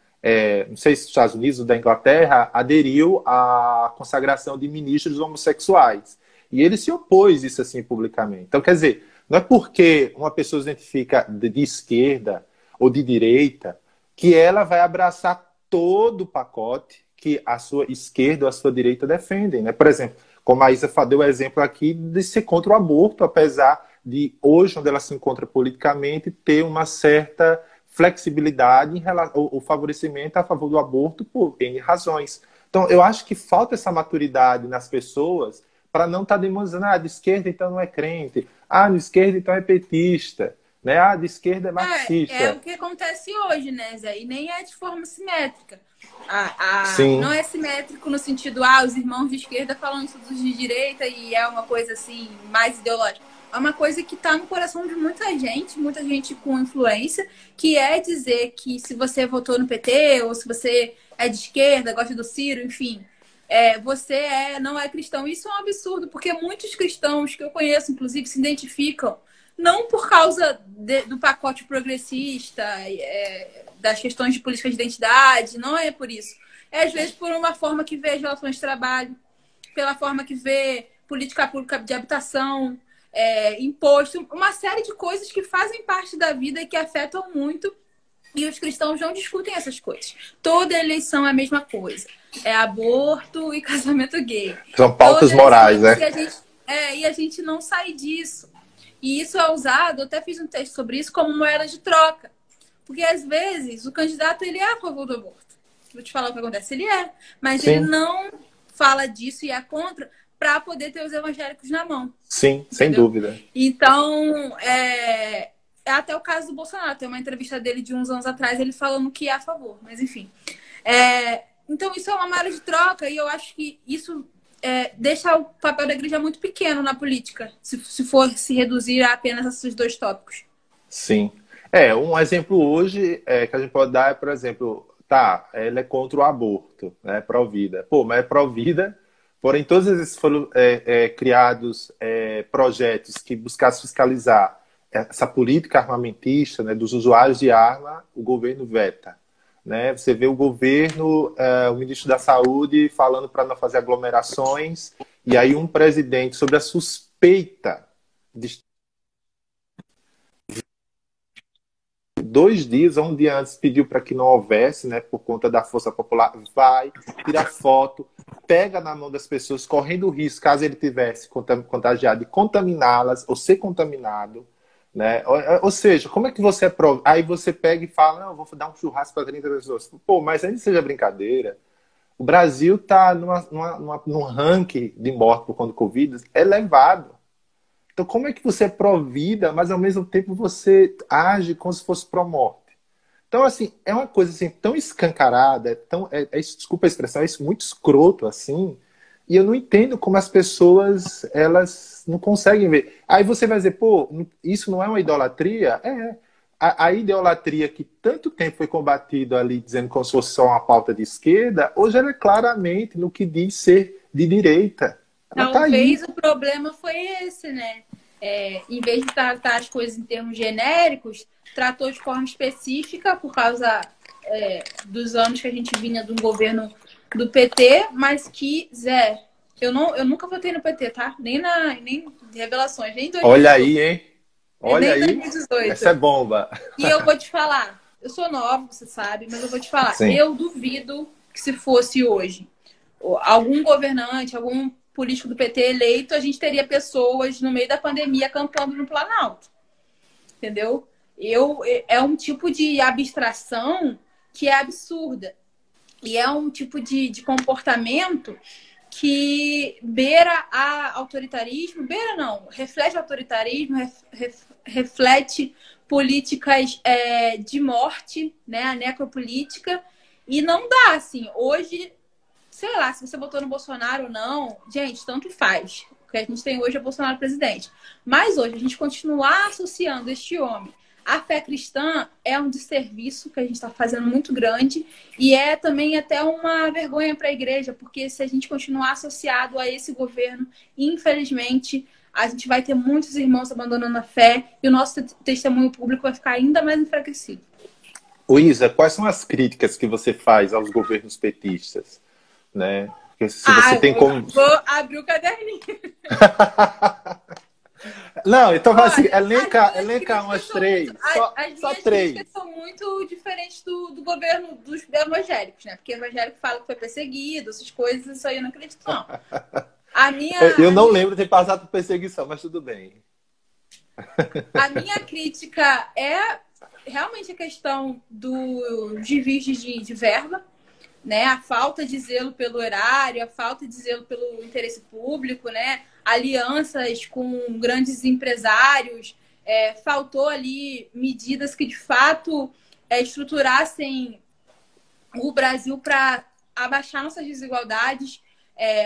não sei se dos Estados Unidos ou da Inglaterra, aderiu à consagração de ministros homossexuais. E ele se opôs isso assim publicamente. Então, quer dizer, não é porque uma pessoa se identifica de esquerda ou de direita que ela vai abraçar todo o pacote que a sua esquerda ou a sua direita defendem, né? Por exemplo, como a Isa deu o exemplo aqui de ser contra o aborto, apesar de hoje, onde ela se encontra politicamente, ter uma certa flexibilidade em relação ao favorecimento a favor do aborto por N razões. Então, eu acho que falta essa maturidade nas pessoas para não estar demonstrando, de esquerda então não é crente, de esquerda então é petista, né? De esquerda é marxista. É o que acontece hoje, né, Zé? E nem é de forma simétrica. Não é simétrico no sentido, os irmãos de esquerda falam isso dos de direita e é uma coisa assim, mais ideológica. É uma coisa que está no coração de muita gente com influência, que é dizer que se você votou no PT ou se você é de esquerda, gosta do Ciro, enfim, você não é cristão. Isso é um absurdo, porque muitos cristãos que eu conheço, inclusive, se identificam não por causa do pacote progressista, das questões de política de identidade, não é por isso. É, às vezes, por uma forma que vê as relações de trabalho, pela forma que vê política pública de habitação, imposto, uma série de coisas que fazem parte da vida e que afetam muito, e os cristãos não discutem essas coisas. Toda eleição é a mesma coisa. É aborto e casamento gay. São pautas morais, né? E a gente não sai disso. E isso é usado, eu até fiz um texto sobre isso, como moeda de troca. Porque, às vezes, o candidato ele é a favor do aborto. Vou te falar o que acontece. Ele é. Mas Sim. ele não fala disso e é contra para poder ter os evangélicos na mão. Sim, entendeu? Sem dúvida. Então, é até o caso do Bolsonaro. Tem uma entrevista dele de uns anos atrás, ele falando que é a favor. Mas, enfim. Então, isso é uma moeda de troca e eu acho que isso deixa o papel da igreja muito pequeno na política, se for se reduzir a apenas esses dois tópicos. Sim. Um exemplo hoje que a gente pode dar é, por exemplo, ela é contra o aborto, né, pró-vida. Mas é pró-vida, porém todos esses foram criados projetos que buscassem fiscalizar essa política armamentista, né, dos usuários de arma, o governo veta. Né? Você vê o governo, o ministro da Saúde falando para não fazer aglomerações, e aí um presidente, sobre a suspeita de 2 dias ou um dia antes, pediu para que não houvesse, né, por conta da força popular, vai, tira foto, pega na mão das pessoas, correndo o risco, caso ele tivesse contagiado, de contaminá-las ou ser contaminado. Né? Ou seja, como é que você aprova? Aí você pega e fala, não, eu vou dar um churrasco para 30 pessoas. Pô, mas ainda seja brincadeira, o Brasil está num ranking de morte por conta do Covid elevado. Então, como é que você é pró-vida, mas ao mesmo tempo você age como se fosse pró-morte? Então, assim, é uma coisa assim, tão escancarada, desculpa a expressão, é muito escroto, assim, e eu não entendo como as pessoas, elas não conseguem ver. Aí você vai dizer, pô, isso não é uma idolatria? É. A idolatria que tanto tempo foi combatida ali, dizendo como se fosse só uma pauta de esquerda, hoje ela é claramente no que diz ser de direita. Ela Talvez tá aí. o problema foi esse, né? Em vez de tratar as coisas em termos genéricos, tratou de forma específica por causa dos anos que a gente vinha de um governo do PT, mas que, Zé, eu nunca votei no PT, tá? Nem revelações, nem em Olha 2018. aí, hein? Olha Nem em aí. 2018. Essa é bomba. E eu vou te falar, eu sou nova, você sabe, mas eu vou te falar, Sim. eu duvido que se fosse hoje algum governante, algum político do PT eleito, a gente teria pessoas no meio da pandemia acampando no Planalto. Entendeu? É um tipo de abstração que é absurda. E é um tipo de comportamento que beira a autoritarismo, beira não, reflete autoritarismo, reflete políticas de morte, né, a necropolítica, e não dá, assim, hoje, sei lá, se você votou no Bolsonaro ou não, gente, tanto faz. O que a gente tem hoje é Bolsonaro presidente. Mas hoje, a gente continuar associando este homem à fé cristã é um desserviço que a gente está fazendo muito grande e é também até uma vergonha para a igreja, porque se a gente continuar associado a esse governo, infelizmente, a gente vai ter muitos irmãos abandonando a fé e o nosso testemunho público vai ficar ainda mais enfraquecido. Isa, quais são as críticas que você faz aos governos petistas? Né? Porque se você tem como... Vou abrir o caderninho. Não, então vai assim, Olha, elenca umas três. Só três. Críticas são muito diferentes do governo dos evangélicos, né? Porque evangélico fala que foi perseguido, essas coisas, isso aí eu não acredito, não. Eu não lembro de ter passado por perseguição, mas tudo bem. A minha crítica é realmente a questão do desvio de verba, né? A falta de zelo pelo erário, a falta de zelo pelo interesse público, né? Alianças com grandes empresários, faltou ali medidas que de fato estruturassem o Brasil para abaixar nossas desigualdades.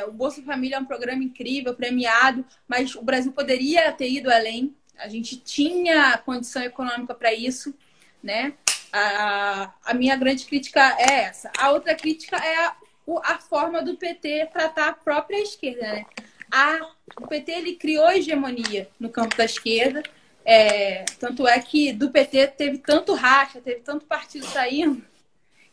O Bolsa Família é um programa incrível, premiado, mas o Brasil poderia ter ido além. A gente tinha condição econômica para isso, né? A minha grande crítica é essa. A outra crítica é a forma do PT tratar a própria esquerda, né? O PT ele criou hegemonia no campo da esquerda, tanto é que do PT teve tanto racha, teve tanto partido saindo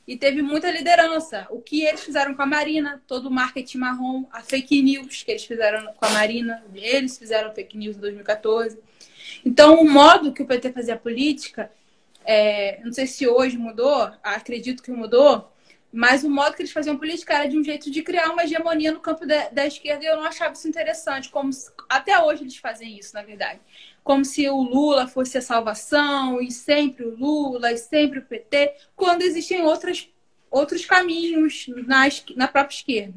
e teve muita liderança. O que eles fizeram com a Marina, todo o marketing marrom, a fake news que eles fizeram com a Marina, eles fizeram fake news em 2014. Então, o modo que o PT fazia política, não sei se hoje mudou, acredito que mudou, mas o modo que eles faziam política era de um jeito de criar uma hegemonia no campo da esquerda e eu não achava isso interessante. Até hoje eles fazem isso, na verdade. Como se o Lula fosse a salvação, e sempre o Lula, e sempre o PT, quando existem outros caminhos na própria esquerda.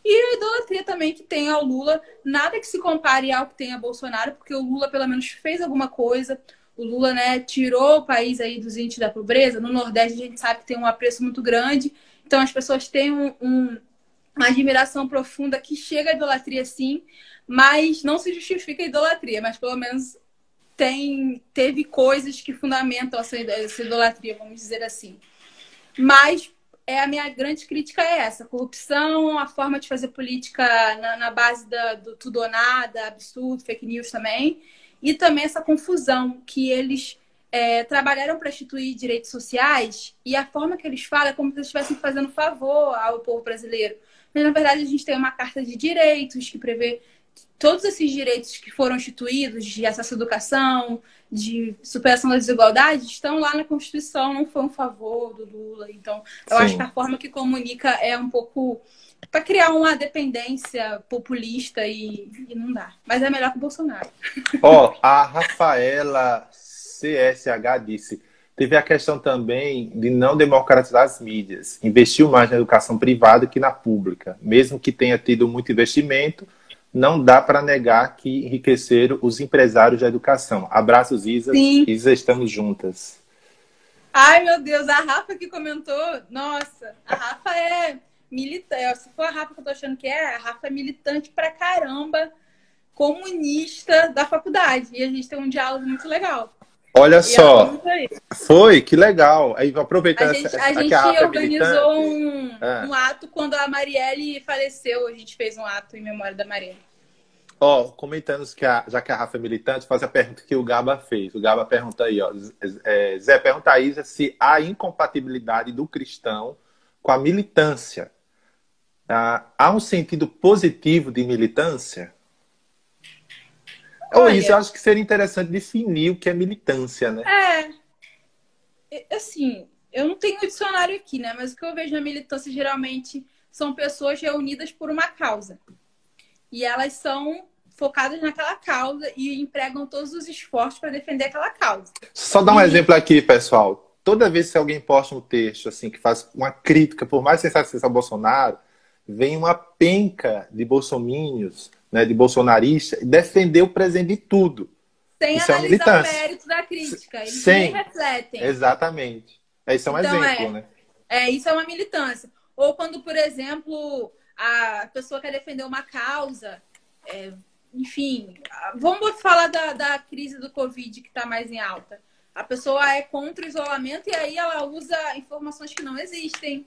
E a idolatria também que tem ao Lula, nada que se compare ao que tem a Bolsonaro, porque o Lula pelo menos fez alguma coisa. O Lula, né, tirou o país aí dos índices da pobreza. No Nordeste a gente sabe que tem um apreço muito grande. Então as pessoas têm uma admiração profunda que chega à idolatria sim, mas não se justifica a idolatria, mas pelo menos teve coisas que fundamentam essa idolatria, vamos dizer assim. Mas a minha grande crítica é essa: corrupção, a forma de fazer política na base do tudo ou nada, absurdo, fake news também. e também essa confusão que eles trabalharam para instituir direitos sociais e a forma que eles falam é como se eles estivessem fazendo favor ao povo brasileiro. Mas, na verdade, a gente tem uma Carta de Direitos que prevê todos esses direitos que foram instituídos, de acesso à educação, de superação das desigualdades, estão lá na Constituição, não foi um favor do Lula. Então, eu acho que a forma que comunica é um pouco para criar uma dependência populista e não dá. Mas é melhor que o Bolsonaro. Ó, a Rafaela CSH disse: teve a questão também de não democratizar as mídias. Investiu mais na educação privada que na pública. Mesmo que tenha tido muito investimento, não dá para negar que enriqueceram os empresários da educação. Abraços, Isa. Sim. Isa, estamos juntas. Ai, meu Deus, a Rafa que comentou, nossa, a Rafa é militante. Se for a Rafa que eu tô achando que a Rafa é militante pra caramba, comunista da faculdade. E a gente tem um diálogo muito legal. Olha só, foi, que legal. Aí aproveitando a gente organizou um ato quando a Marielle faleceu. A gente fez um ato em memória da Marielle. Ó, comentando que já que a Rafa é militante, faz a pergunta que o Gaba fez. O Gaba pergunta aí, ó. Zé, pergunta a Isa se há incompatibilidade do cristão com a militância. Há um sentido positivo de militância? Olha, Isa, eu acho que seria interessante definir o que é militância, né? Assim, eu não tenho dicionário aqui, né? Mas o que eu vejo na militância geralmente são pessoas reunidas por uma causa. E elas são focadas naquela causa e empregam todos os esforços para defender aquela causa. Só dar um exemplo aqui, pessoal. Toda vez que alguém posta um texto assim que faz uma crítica, por mais sensacionalista ao Bolsonaro, vem uma penca de bolsomínios, né, de bolsonaristas, defender o presidente de tudo. Sem isso analisar o mérito da crítica. Eles nem refletem. Exatamente. Isso é um exemplo, né? Isso é uma militância. Ou quando, por exemplo, a pessoa quer defender uma causa, enfim, vamos falar da crise do Covid que está mais em alta. A pessoa é contra o isolamento e aí ela usa informações que não existem,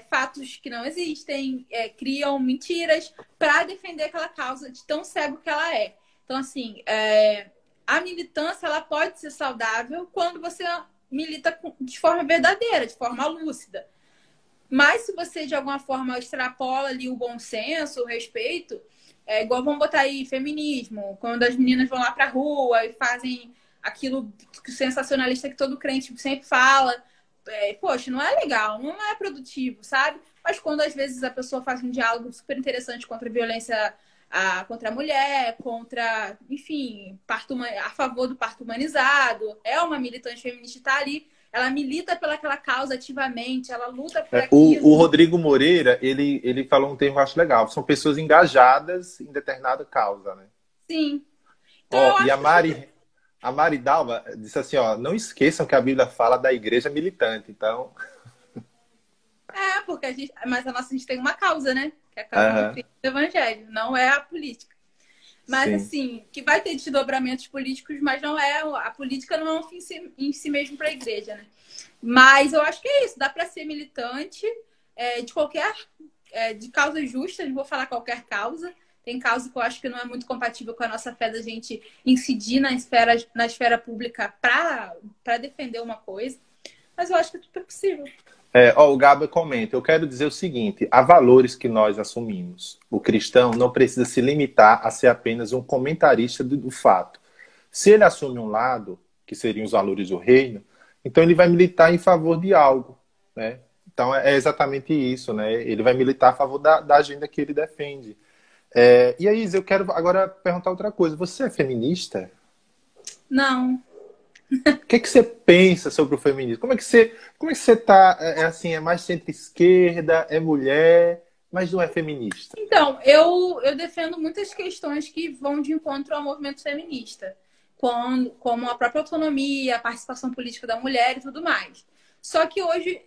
fatos que não existem, criam mentiras para defender aquela causa de tão cego que ela é. Então, assim, a militância ela pode ser saudável quando você milita de forma verdadeira, de forma lúcida. Mas se você, de alguma forma, extrapola ali o bom senso, o respeito, igual vamos botar aí feminismo, quando as meninas vão lá pra rua e fazem aquilo sensacionalista que todo crente sempre fala. Poxa, não é legal, não é produtivo, sabe? Mas quando às vezes a pessoa faz um diálogo super interessante contra a violência contra a mulher, contra, enfim, a favor do parto humanizado, é uma militante feminista, tá ali, ela milita pelaquela causa ativamente, ela luta por aquilo. O Rodrigo Moreira, ele falou um termo que eu acho legal, são pessoas engajadas em determinada causa, né? Sim. Então, e a Mari Dalva disse assim, ó, não esqueçam que a Bíblia fala da igreja militante, então... porque mas a gente tem uma causa, né? Que é a causa do evangelho, não é a política. Mas, assim, que vai ter desdobramentos políticos, mas não é... A política não é um fim em si mesmo para a igreja, né? Mas eu acho que é isso. Dá para ser militante de qualquer... de causas justas, não vou falar qualquer causa. Tem causa que eu acho que não é muito compatível com a nossa fé da gente incidir na esfera pública para defender uma coisa. Mas eu acho que tudo é possível. O Gabo comenta, eu quero dizer o seguinte, há valores que nós assumimos. O cristão não precisa se limitar a ser apenas um comentarista do fato. Se ele assume um lado, que seriam os valores do reino, então ele vai militar em favor de algo, né? Então é exatamente isso, né? Ele vai militar a favor da agenda que ele defende. E aí, eu quero agora perguntar outra coisa. Você é feminista? Não. O que você pensa sobre o feminismo? Como é que você tá? Assim, é mais centro-esquerda, é mulher, mas não é feminista? Então, eu defendo muitas questões que vão de encontro ao movimento feminista, como a própria autonomia, a participação política da mulher e tudo mais. Só que hoje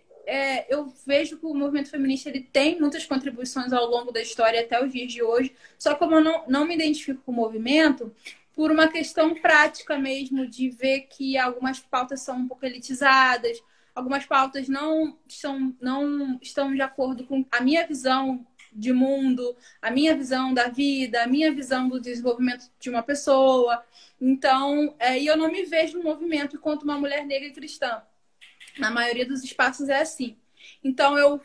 eu vejo que o movimento feminista ele tem muitas contribuições ao longo da história até os dias de hoje. Só que como eu não me identifico com o movimento, por uma questão prática mesmo, de ver que algumas pautas são um pouco elitizadas, algumas pautas não estão de acordo com a minha visão de mundo, a minha visão da vida, a minha visão do desenvolvimento de uma pessoa. Então, e eu não me vejo no movimento enquanto uma mulher negra e cristã. Na maioria dos espaços é assim. Então, eu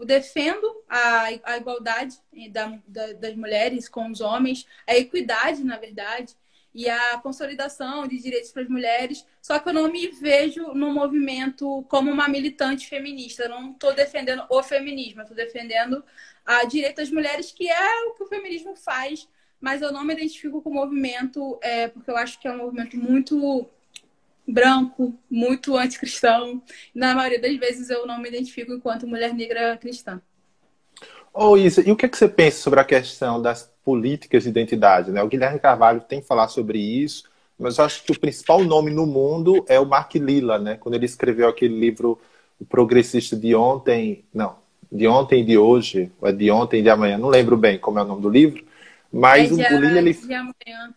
defendo a igualdade das mulheres com os homens, a equidade, na verdade, e a consolidação de direitos para as mulheres. Só que eu não me vejo no movimento como uma militante feminista. Eu não estou defendendo o feminismo, eu estou defendendo a direito das mulheres, que é o que o feminismo faz, mas eu não me identifico com o movimento, porque eu acho que é um movimento muito branco, muito anticristão. Na maioria das vezes eu não me identifico enquanto mulher negra cristã. Isa, e o que é que você pensa sobre a questão das políticas de identidade, né? O Guilherme Carvalho tem que falar sobre isso, mas eu acho que o principal nome no mundo é o Mark Lilla, né? Quando ele escreveu aquele livro O Progressista de Ontem, não, de Ontem e de Hoje, ou é de Ontem e de Amanhã, não lembro bem como é o nome do livro, mas o Lilla, ele... de amanhã.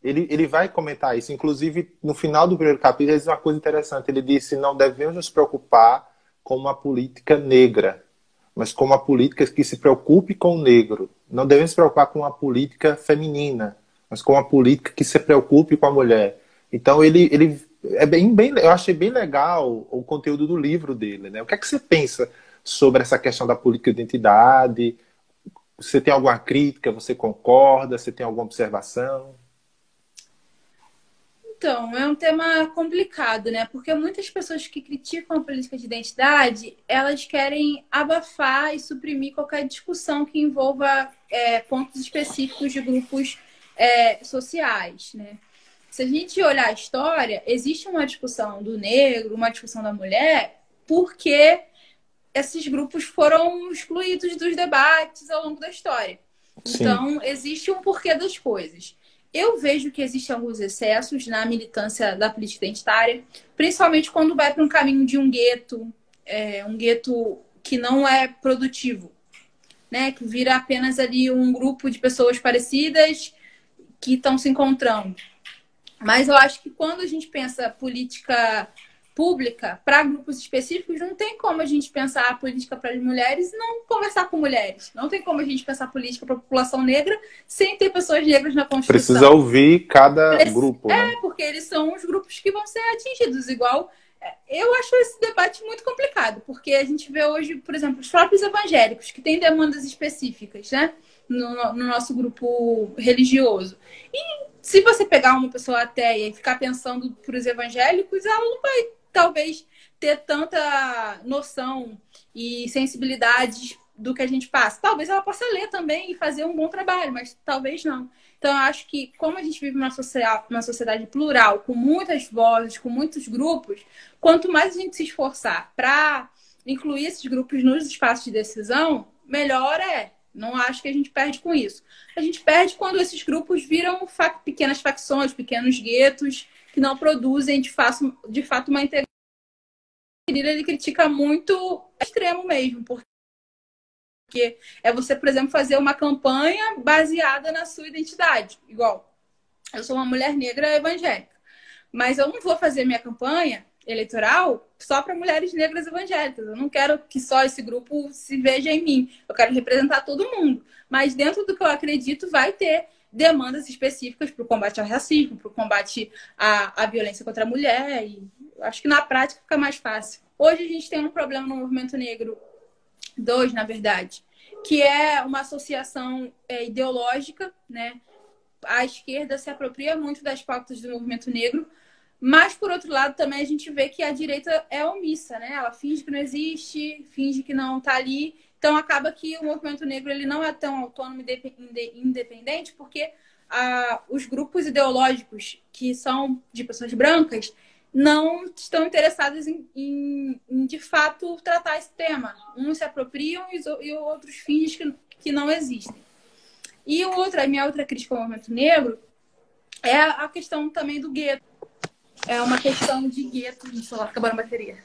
Ele vai comentar isso. Inclusive, no final do primeiro capítulo, ele diz uma coisa interessante. Ele disse: não devemos nos preocupar com uma política negra, mas com uma política que se preocupe com o negro. Não devemos nos preocupar com uma política feminina, mas com uma política que se preocupe com a mulher. Então, ele eu achei bem legal o conteúdo do livro dele, né? O que é que você pensa sobre essa questão da política de identidade? Você tem alguma crítica? Você concorda? Você tem alguma observação? Então, é um tema complicado, né? Porque muitas pessoas que criticam a política de identidade, elas querem abafar e suprimir qualquer discussão que envolva pontos específicos de grupos sociais, né? Se a gente olhar a história, existe uma discussão do negro, uma discussão da mulher, porque esses grupos foram excluídos dos debates ao longo da história. Sim. Então, existe um porquê das coisas. Eu vejo que existem alguns excessos na militância da política identitária, principalmente quando vai para um caminho de um gueto que não é produtivo, né? Que vira apenas ali um grupo de pessoas parecidas que estão se encontrando. Mas eu acho que quando a gente pensa política pública para grupos específicos, não tem como a gente pensar a política para as mulheres e não conversar com mulheres. Não tem como a gente pensar política para a população negra sem ter pessoas negras na Constituição. Precisa ouvir cada grupo, né? Porque eles são os grupos que vão ser atingidos. Igual, eu acho esse debate muito complicado, porque a gente vê hoje, por exemplo, os próprios evangélicos, que têm demandas específicas, né? No nosso grupo religioso. E se você pegar uma pessoa ateia e ficar pensando para os evangélicos, ela não vai talvez ter tanta noção e sensibilidade do que a gente passa. Talvez ela possa ler também e fazer um bom trabalho, mas talvez não. Então, eu acho que como a gente vive numa sociedade plural, com muitas vozes, com muitos grupos, quanto mais a gente se esforçar para incluir esses grupos nos espaços de decisão, melhor é. Não acho que a gente perde com isso. A gente perde quando esses grupos viram pequenas facções, pequenos guetos, que não produzem de fato uma integração. Ele critica muito extremo mesmo, porque é você, por exemplo, fazer uma campanha baseada na sua identidade. Igual, eu sou uma mulher negra evangélica, mas eu não vou fazer minha campanha eleitoral só para mulheres negras evangélicas. Eu não quero que só esse grupo se veja em mim. Eu quero representar todo mundo. Mas dentro do que eu acredito, vai ter demandas específicas para o combate ao racismo, para o combate à violência contra a mulher. E acho que na prática fica mais fácil. Hoje a gente tem um problema no movimento negro, dois, na verdade, que é uma associação ideológica, né? A esquerda se apropria muito das pautas do movimento negro, mas, por outro lado, também a gente vê que a direita é omissa, né? Ela finge que não existe, finge que não está ali. Então, acaba que o movimento negro ele não é tão autônomo e independente, porque os grupos ideológicos que são de pessoas brancas não estão interessados em de fato, tratar esse tema. Uns se apropriam e outros fingem que não existem. E a minha outra crítica ao movimento negro é a questão também do gueto. É uma questão de gueto, no celular, acabando a bateria.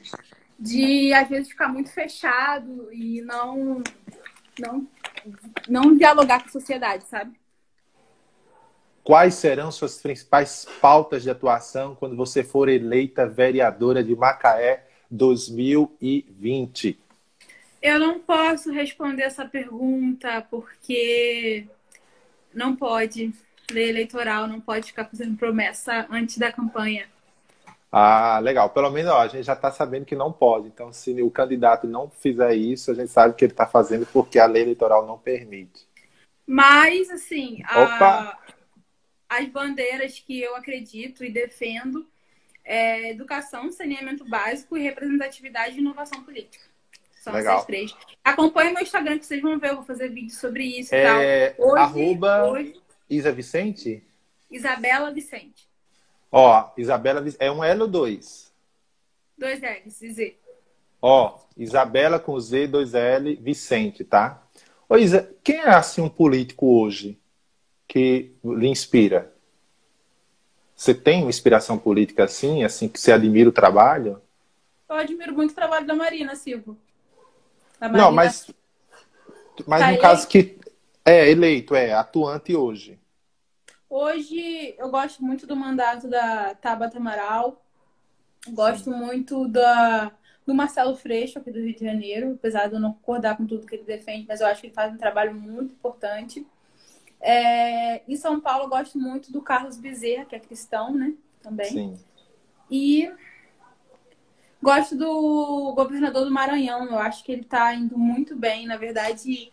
De, às vezes, ficar muito fechado e não dialogar com a sociedade, sabe? Quais serão suas principais pautas de atuação quando você for eleita vereadora de Macaé 2020? Eu não posso responder essa pergunta porque não pode. Lei eleitoral não pode ficar fazendo promessa antes da campanha. Ah, legal. Pelo menos ó, a gente já está sabendo que não pode. Então, se o candidato não fizer isso, a gente sabe que ele está fazendo porque a lei eleitoral não permite. Mas, assim, Opa! as bandeiras que eu acredito e defendo é educação, saneamento básico e representatividade e inovação política. São essas Legal. três. Acompanhe meu Instagram que vocês vão ver, eu vou fazer vídeo sobre isso e tal. Arroba Isa Vicente? Isabela Vicente. Ó, Isabela é um L ou dois? 2 L's e Z. Ó, Isabela com Z, 2L, Vicente, tá? Ô Isa, quem é assim um político hoje que lhe inspira? Você tem uma inspiração política assim que você admira o trabalho? Eu admiro muito o trabalho da Marina Silva. Não, mas Tá no caso que é eleito, atuante hoje. Hoje eu gosto muito do mandato da Tabata Amaral, gosto muito do Marcelo Freixo, aqui do Rio de Janeiro, apesar de eu não concordar com tudo que ele defende, mas eu acho que ele faz um trabalho muito importante. Em São Paulo eu gosto muito do Carlos Bezerra, que é cristão, né? Também. Sim. E gosto do governador do Maranhão, eu acho que ele está indo muito bem. Na verdade,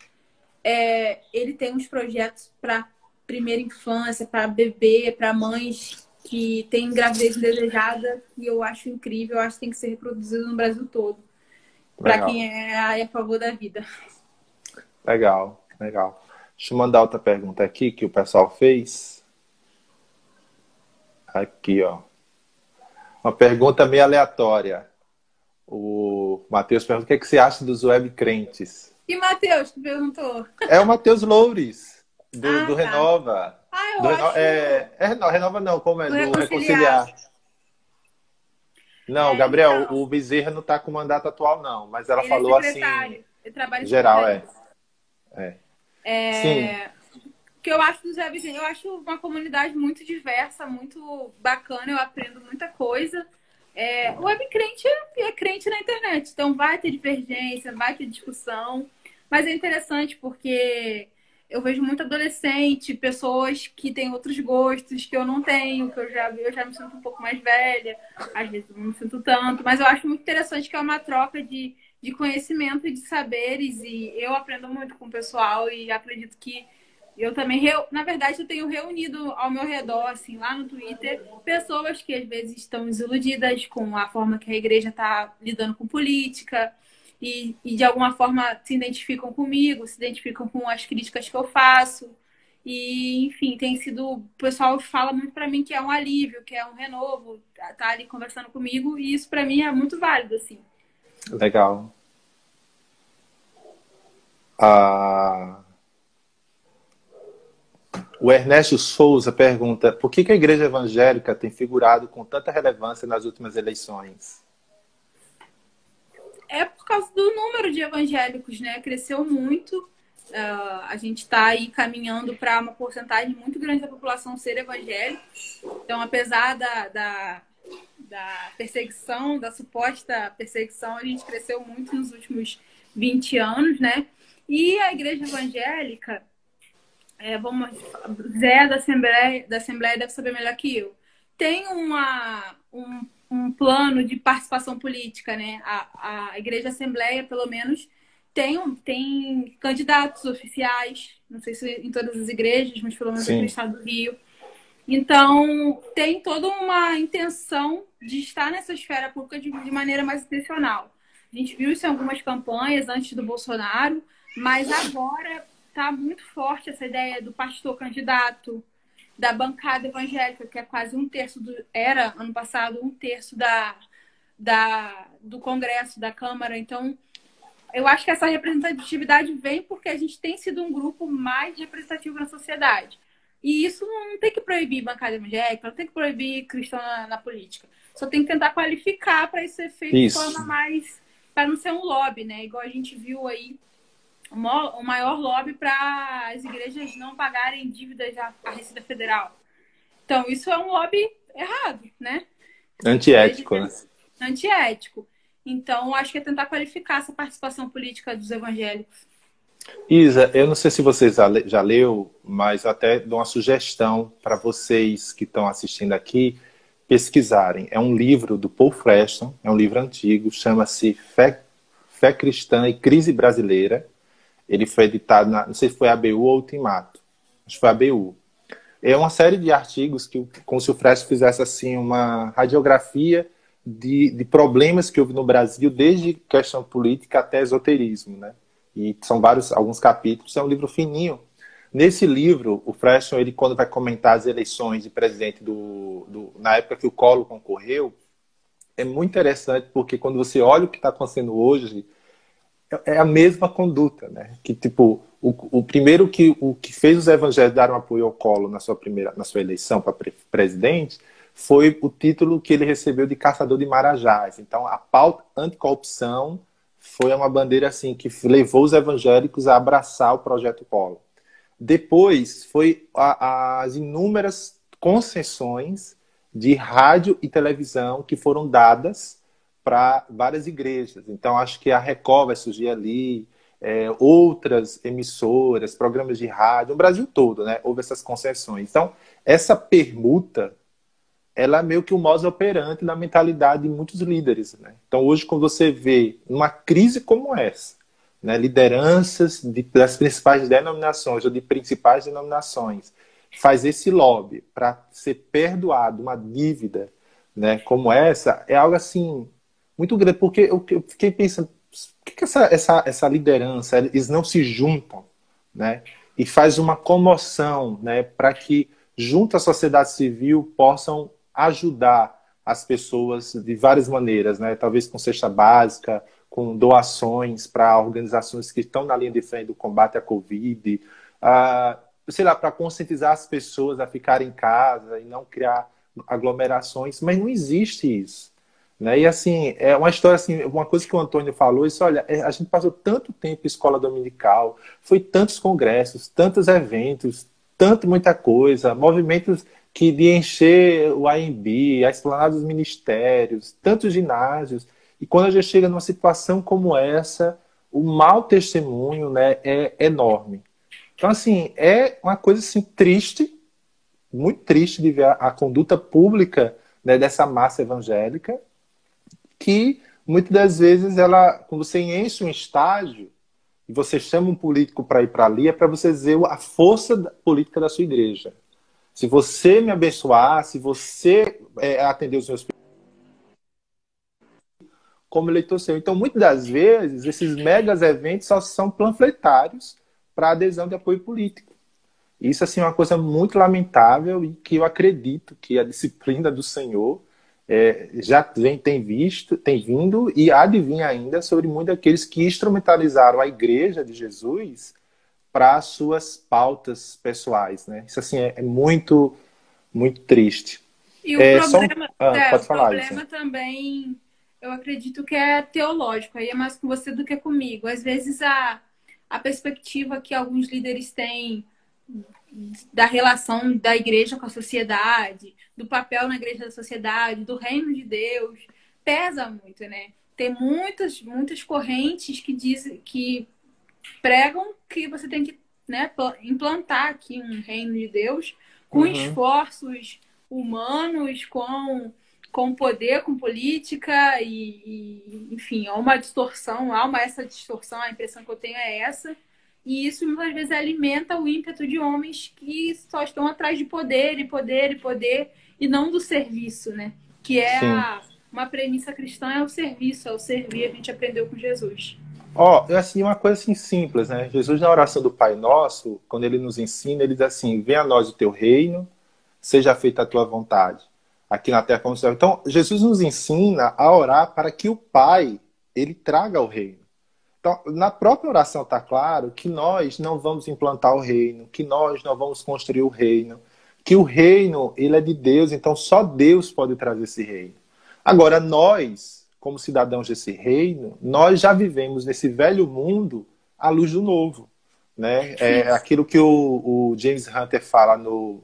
ele tem uns projetos para primeira infância, para bebê, para mães que têm gravidez indesejada, e eu acho incrível, eu acho que tem que ser reproduzido no Brasil todo, para quem é a favor da vida. Legal, legal. Deixa eu mandar outra pergunta aqui que o pessoal fez. Aqui, ó. Uma pergunta meio aleatória. O Matheus pergunta: o que é que você acha dos web crentes? E Matheus, que perguntou? É o Matheus Loures, do tá. Renova. Eu acho... Renova não, como é? Do Do Reconciliar. Não, Gabriel, o Bezerra não está com mandato atual, não. Mas ela falou assim. Ele trabalha em geral, Sim. O que eu acho do Zé Vicente, eu acho uma comunidade muito diversa, muito bacana, eu aprendo muita coisa. O web crente é crente na internet, então vai ter divergência, vai ter discussão, mas é interessante porque eu vejo muito adolescente, pessoas que têm outros gostos que eu não tenho, que eu já me sinto um pouco mais velha, às vezes eu não me sinto tanto, mas eu acho muito interessante que é uma troca de conhecimento e de saberes, e eu aprendo muito com o pessoal e acredito que eu também, na verdade, eu tenho reunido ao meu redor, assim, lá no Twitter, pessoas que às vezes estão desiludidas com a forma que a igreja está lidando com política e de alguma forma se identificam comigo, se identificam com as críticas que eu faço. E, enfim, tem sido... O pessoal fala muito para mim que é um alívio, que é um renovo, tá ali conversando comigo, e isso para mim é muito válido, assim. Legal. O Ernesto Souza pergunta: por que a igreja evangélica tem figurado com tanta relevância nas últimas eleições? É por causa do número de evangélicos, né? Cresceu muito. A gente está aí caminhando para uma porcentagem muito grande da população ser evangélica. Então, apesar da perseguição, da suposta perseguição, a gente cresceu muito nos últimos 20 anos, né? E a igreja evangélica... Zé da Assembleia deve saber melhor que eu. Tem um plano de participação política, né? A Igreja Assembleia, pelo menos, tem candidatos oficiais, não sei se em todas as igrejas, mas pelo menos aqui no estado do Rio. Então, tem toda uma intenção de estar nessa esfera pública de maneira mais intencional. A gente viu isso em algumas campanhas antes do Bolsonaro, mas agora... Tá muito forte essa ideia do pastor candidato, da bancada evangélica, que é quase era, ano passado, 1/3 do Congresso, da Câmara. Então, eu acho que essa representatividade vem porque a gente tem sido um grupo mais representativo na sociedade. E isso não tem que proibir bancada evangélica, não tem que proibir cristão na política. Só tem que tentar qualificar para isso ser feito de forma mais... para não ser um lobby, né? Igual a gente viu aí, o maior lobby para as igrejas não pagarem dívidas à Receita Federal. Então, isso é um lobby errado, né? Antiético, né? Antiético. Então, acho que é tentar qualificar essa participação política dos evangélicos. Isa, eu não sei se você já leu, mas eu até dou uma sugestão para vocês que estão assistindo aqui pesquisarem. É um livro do Paul Freston, é um livro antigo, chama-se Fé Cristã e Crise Brasileira. Ele foi editado, não sei se foi ABU ou Ultimato, acho que foi ABU. É uma série de artigos que, como se o Freston fizesse assim, uma radiografia de problemas que houve no Brasil, desde questão política até esoterismo, né? E são alguns capítulos, é um livro fininho. Nesse livro, o Freston, ele, quando vai comentar as eleições de presidente na época que o Collor concorreu, é muito interessante, porque quando você olha o que está acontecendo hoje, é a mesma conduta, né? Que, tipo, o primeiro o que fez os evangélicos dar um apoio ao Collor na sua eleição para presidente foi o título que ele recebeu de caçador de marajás. Então, a pauta anticorrupção foi uma bandeira assim que levou os evangélicos a abraçar o projeto Collor. Depois foi as inúmeras concessões de rádio e televisão que foram dadas para várias igrejas. Então, acho que a Record vai surgir ali, outras emissoras, programas de rádio, no Brasil todo, né? Houve essas concessões. Então, essa permuta, ela é meio que o modus operandi da mentalidade de muitos líderes, né? Então, hoje, quando você vê uma crise como essa, né, lideranças das principais denominações ou de principais denominações faz esse lobby para ser perdoado uma dívida, né, como essa, é algo assim muito grande, porque eu fiquei pensando, por que essa liderança, eles não se juntam, né, e faz uma comoção, né, para que junto à sociedade civil possam ajudar as pessoas de várias maneiras, né, talvez com cesta básica, com doações para organizações que estão na linha de frente do combate à Covid, sei lá, para conscientizar as pessoas a ficarem em casa e não criar aglomerações, mas não existe isso, né? E assim, é uma história assim, uma coisa que o Antônio falou, isso, olha, a gente passou tanto tempo em escola dominical, foi tantos congressos, tantos eventos, muita coisa, movimentos que de encher o AMB, a esplanada dos ministérios, tantos ginásios. E quando a gente chega numa situação como essa, o mau testemunho, né, é enorme. Então, assim, é uma coisa assim, triste, muito triste de ver a conduta pública, né, dessa massa evangélica, que muitas das vezes, quando você enche um estágio e você chama um político para ir para ali, é para você dizer a força política da sua igreja. Se você me abençoar, se você atender os meus como eleitor seu. Então, muitas das vezes, esses megas eventos só são panfletários para adesão de apoio político. Isso, assim, é uma coisa muito lamentável e que eu acredito que a disciplina do Senhor tem vindo e há de vir ainda sobre muitos daqueles que instrumentalizaram a igreja de Jesus para suas pautas pessoais, né? Isso, assim, é muito, muito triste. E o pode falar, problema também, eu acredito que é teológico, aí é mais com você do que comigo. Às vezes a perspectiva que alguns líderes têm da relação da igreja com a sociedade, do papel na igreja da sociedade, do reino de Deus, pesa muito, né? Tem muitas correntes que pregam que você tem que, né, implantar aqui um reino de Deus com esforços humanos, com poder, com política enfim, há uma distorção, essa distorção, a impressão que eu tenho é essa. E isso muitas vezes alimenta o ímpeto de homens que só estão atrás de poder e não do serviço, né? Que é uma premissa cristã, é o serviço, é o servir. A gente aprendeu com Jesus. Assim, uma coisa assim simples, né? Jesus, na oração do Pai Nosso, quando ele nos ensina, ele diz assim: venha a nós o teu reino, seja feita a tua vontade, aqui na terra como no céu. Então, Jesus nos ensina a orar para que o Pai, ele traga o reino. Então, na própria oração está claro que nós não vamos implantar o reino, que nós não vamos construir o reino, que o reino, ele é de Deus, então só Deus pode trazer esse reino. Agora, nós, como cidadãos desse reino, nós já vivemos nesse velho mundo à luz do novo, né? É aquilo que o James Hunter fala no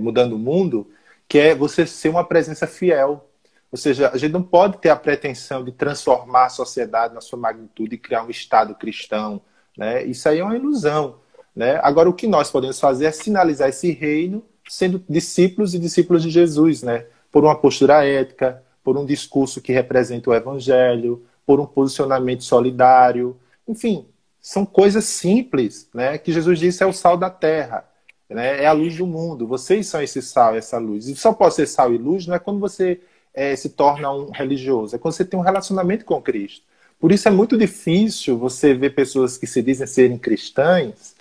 Mudando o Mundo, que é você ser uma presença fiel. Ou seja, a gente não pode ter a pretensão de transformar a sociedade na sua magnitude e criar um Estado cristão, né? Isso aí é uma ilusão, né? Agora, o que nós podemos fazer é sinalizar esse reino sendo discípulos e discípulos de Jesus, né? Por uma postura ética, por um discurso que representa o evangelho, por um posicionamento solidário. Enfim, são coisas simples, né? Que Jesus disse é o sal da terra, né? É a luz do mundo. Vocês são esse sal e essa luz. E só pode ser sal e luz não é quando você se torna um religioso, é quando você tem um relacionamento com Cristo. Por isso é muito difícil você ver pessoas que se dizem serem cristãs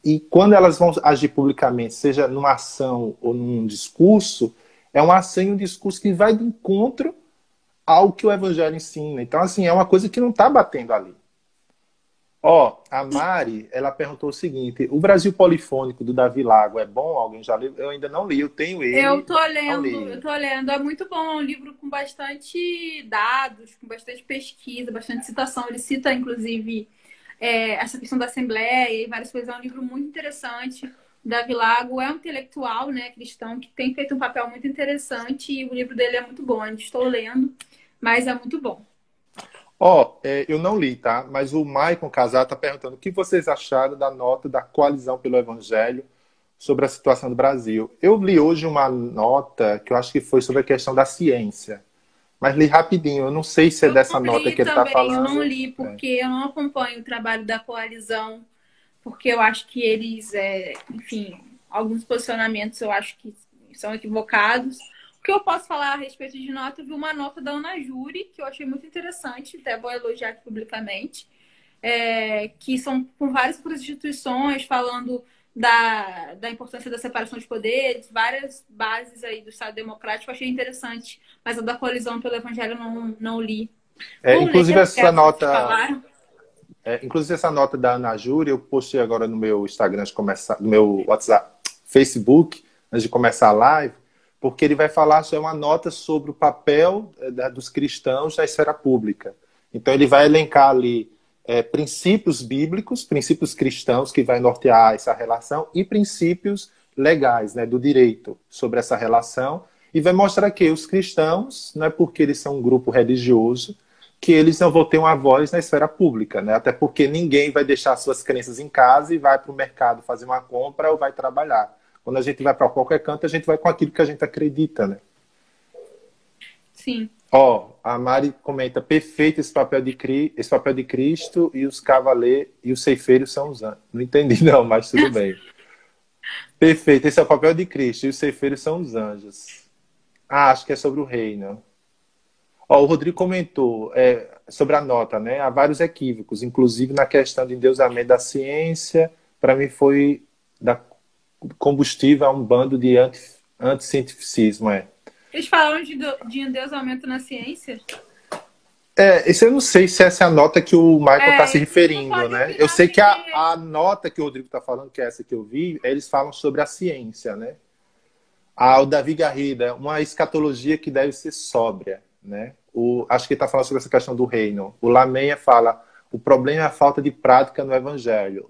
e quando elas vão agir publicamente, seja numa ação ou num discurso, é uma ação e um discurso que vai de encontro ao que o evangelho ensina. Então, assim, é uma coisa que não está batendo ali. Ó, a Mari, ela perguntou o seguinte: o Brasil Polifônico do Davi Lago é bom? Alguém já leu? Eu ainda não li, eu tenho ele, não Eu li. tô lendo. É muito bom, é um livro com bastante dados, com bastante pesquisa, bastante citação. Ele cita, inclusive, essa questão da Assembleia e várias coisas. É um livro muito interessante. Davi Lago é um intelectual, né, cristão, que tem feito um papel muito interessante e o livro dele é muito bom. Eu ainda estou lendo, mas é muito bom. Ó, eu não li, tá? Mas o Maicon Casar está perguntando o que vocês acharam da nota da Coalizão pelo Evangelho sobre a situação do Brasil. Eu li hoje uma nota que eu acho que foi sobre a questão da ciência, mas li rapidinho. Eu não sei se é Eu dessa não nota li que ele está também, eu não falando. li porque eu não acompanho o trabalho da coalizão, porque eu acho que eles, enfim, alguns posicionamentos eu acho que são equivocados. O que eu posso falar a respeito de nota? Eu vi uma nota da Ana Júri, que eu achei muito interessante, até vou elogiar aqui publicamente, que são com várias outras instituições falando da importância da separação de poderes, várias bases aí do Estado Democrático, eu achei interessante, mas a da coalizão pelo Evangelho eu não li. Vou ler, Inclusive essa vocês nota, falaram. inclusive essa nota da Ana Júlia, eu postei agora no meu Instagram de começar, no meu WhatsApp, Facebook, antes de começar a live, porque ele vai falar sobre uma nota sobre o papel dos cristãos na esfera pública. Então ele vai elencar ali princípios bíblicos, princípios cristãos que vai nortear essa relação e princípios legais, né, do direito sobre essa relação, e vai mostrar que os cristãos, não é porque eles são um grupo religioso, que eles não vão ter uma voz na esfera pública, né? Até porque ninguém vai deixar suas crenças em casa e vai para o mercado fazer uma compra ou vai trabalhar. Quando a gente vai para qualquer canto, a gente vai com aquilo que a gente acredita, né? Sim. Ó, a Mari comenta: perfeito esse papel de Cristo e os cavaleiros e os ceifeiros são os anjos. Não entendi não, mas tudo bem. Perfeito, esse é o papel de Cristo e os ceifeiros são os anjos. Ah, acho que é sobre o reino. Ó, o Rodrigo comentou sobre a nota, né? Há vários equívocos, inclusive na questão do endeusamento da ciência. Para mim foi da combustível a um bando de anticientificismo, Eles falaram de endeusamento na ciência? Isso eu não sei se essa é a nota que o Michael está se referindo, pode né? opinar, Eu sei que porque a nota que o Rodrigo está falando, que é essa que eu vi, eles falam sobre a ciência, né? O Davi Garrida, uma escatologia que deve ser sóbria, né? Acho que ele está falando sobre essa questão do reino. O Lameia fala: o problema é a falta de prática no evangelho.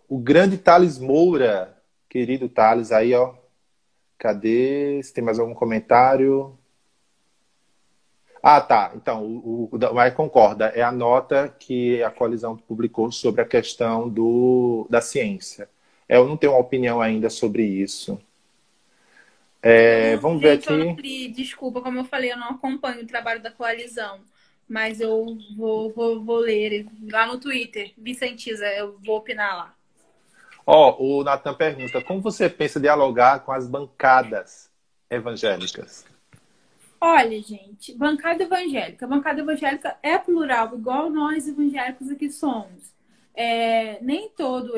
O grande Thales Moura, querido Thales, aí, ó. Cadê? Se tem mais algum comentário? Ah, tá. Então, o Mike concorda. É a nota que a coalizão publicou sobre a questão da ciência. Eu não tenho uma opinião ainda sobre isso. Vamos ver Gente, eu não aqui. li, desculpa, como eu falei, eu não acompanho o trabalho da coalizão, mas eu vou ler lá no Twitter. Vicentiza, eu vou opinar lá. Ó, o Nathan pergunta: como você pensa dialogar com as bancadas evangélicas? Olha, gente, bancada evangélica. A bancada evangélica é plural, igual nós evangélicos aqui somos. Nem todo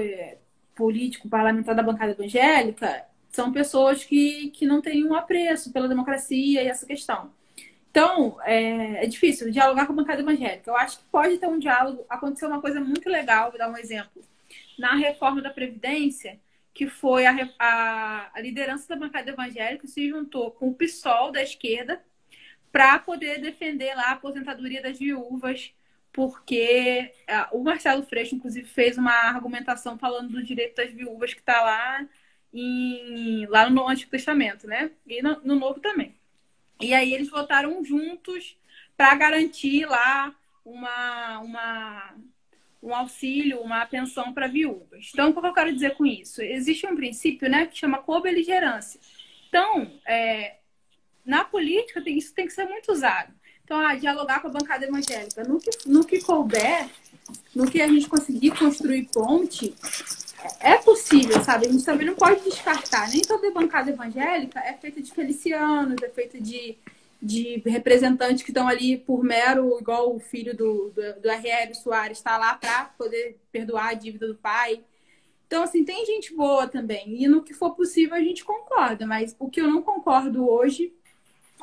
político parlamentar da bancada evangélica são pessoas que não têm um apreço pela democracia e essa questão. Então, é difícil dialogar com a bancada evangélica. Eu acho que pode ter um diálogo. Aconteceu uma coisa muito legal, vou dar um exemplo. Na reforma da Previdência, que foi a liderança da bancada evangélica se juntou com o PSOL da esquerda para poder defender lá a aposentadoria das viúvas, porque o Marcelo Freixo, inclusive, fez uma argumentação falando do direito das viúvas que está lá no Antigo Testamento, né? E no Novo também. E aí eles votaram juntos para garantir lá um auxílio, uma pensão para viúvas. Então, o que eu quero dizer com isso? Existe um princípio, né, que chama cobeligerância. Então, na política, isso tem que ser muito usado. Então, dialogar com a bancada evangélica. No que couber, no que a gente conseguir construir ponte, é possível, sabe? A gente também não pode descartar. Nem toda bancada evangélica é feita de felicianos, é feita de representantes que estão ali por mero, igual o filho do R.R. Soares está lá para poder perdoar a dívida do pai. Então, assim, tem gente boa também. E no que for possível a gente concorda. Mas o que eu não concordo hoje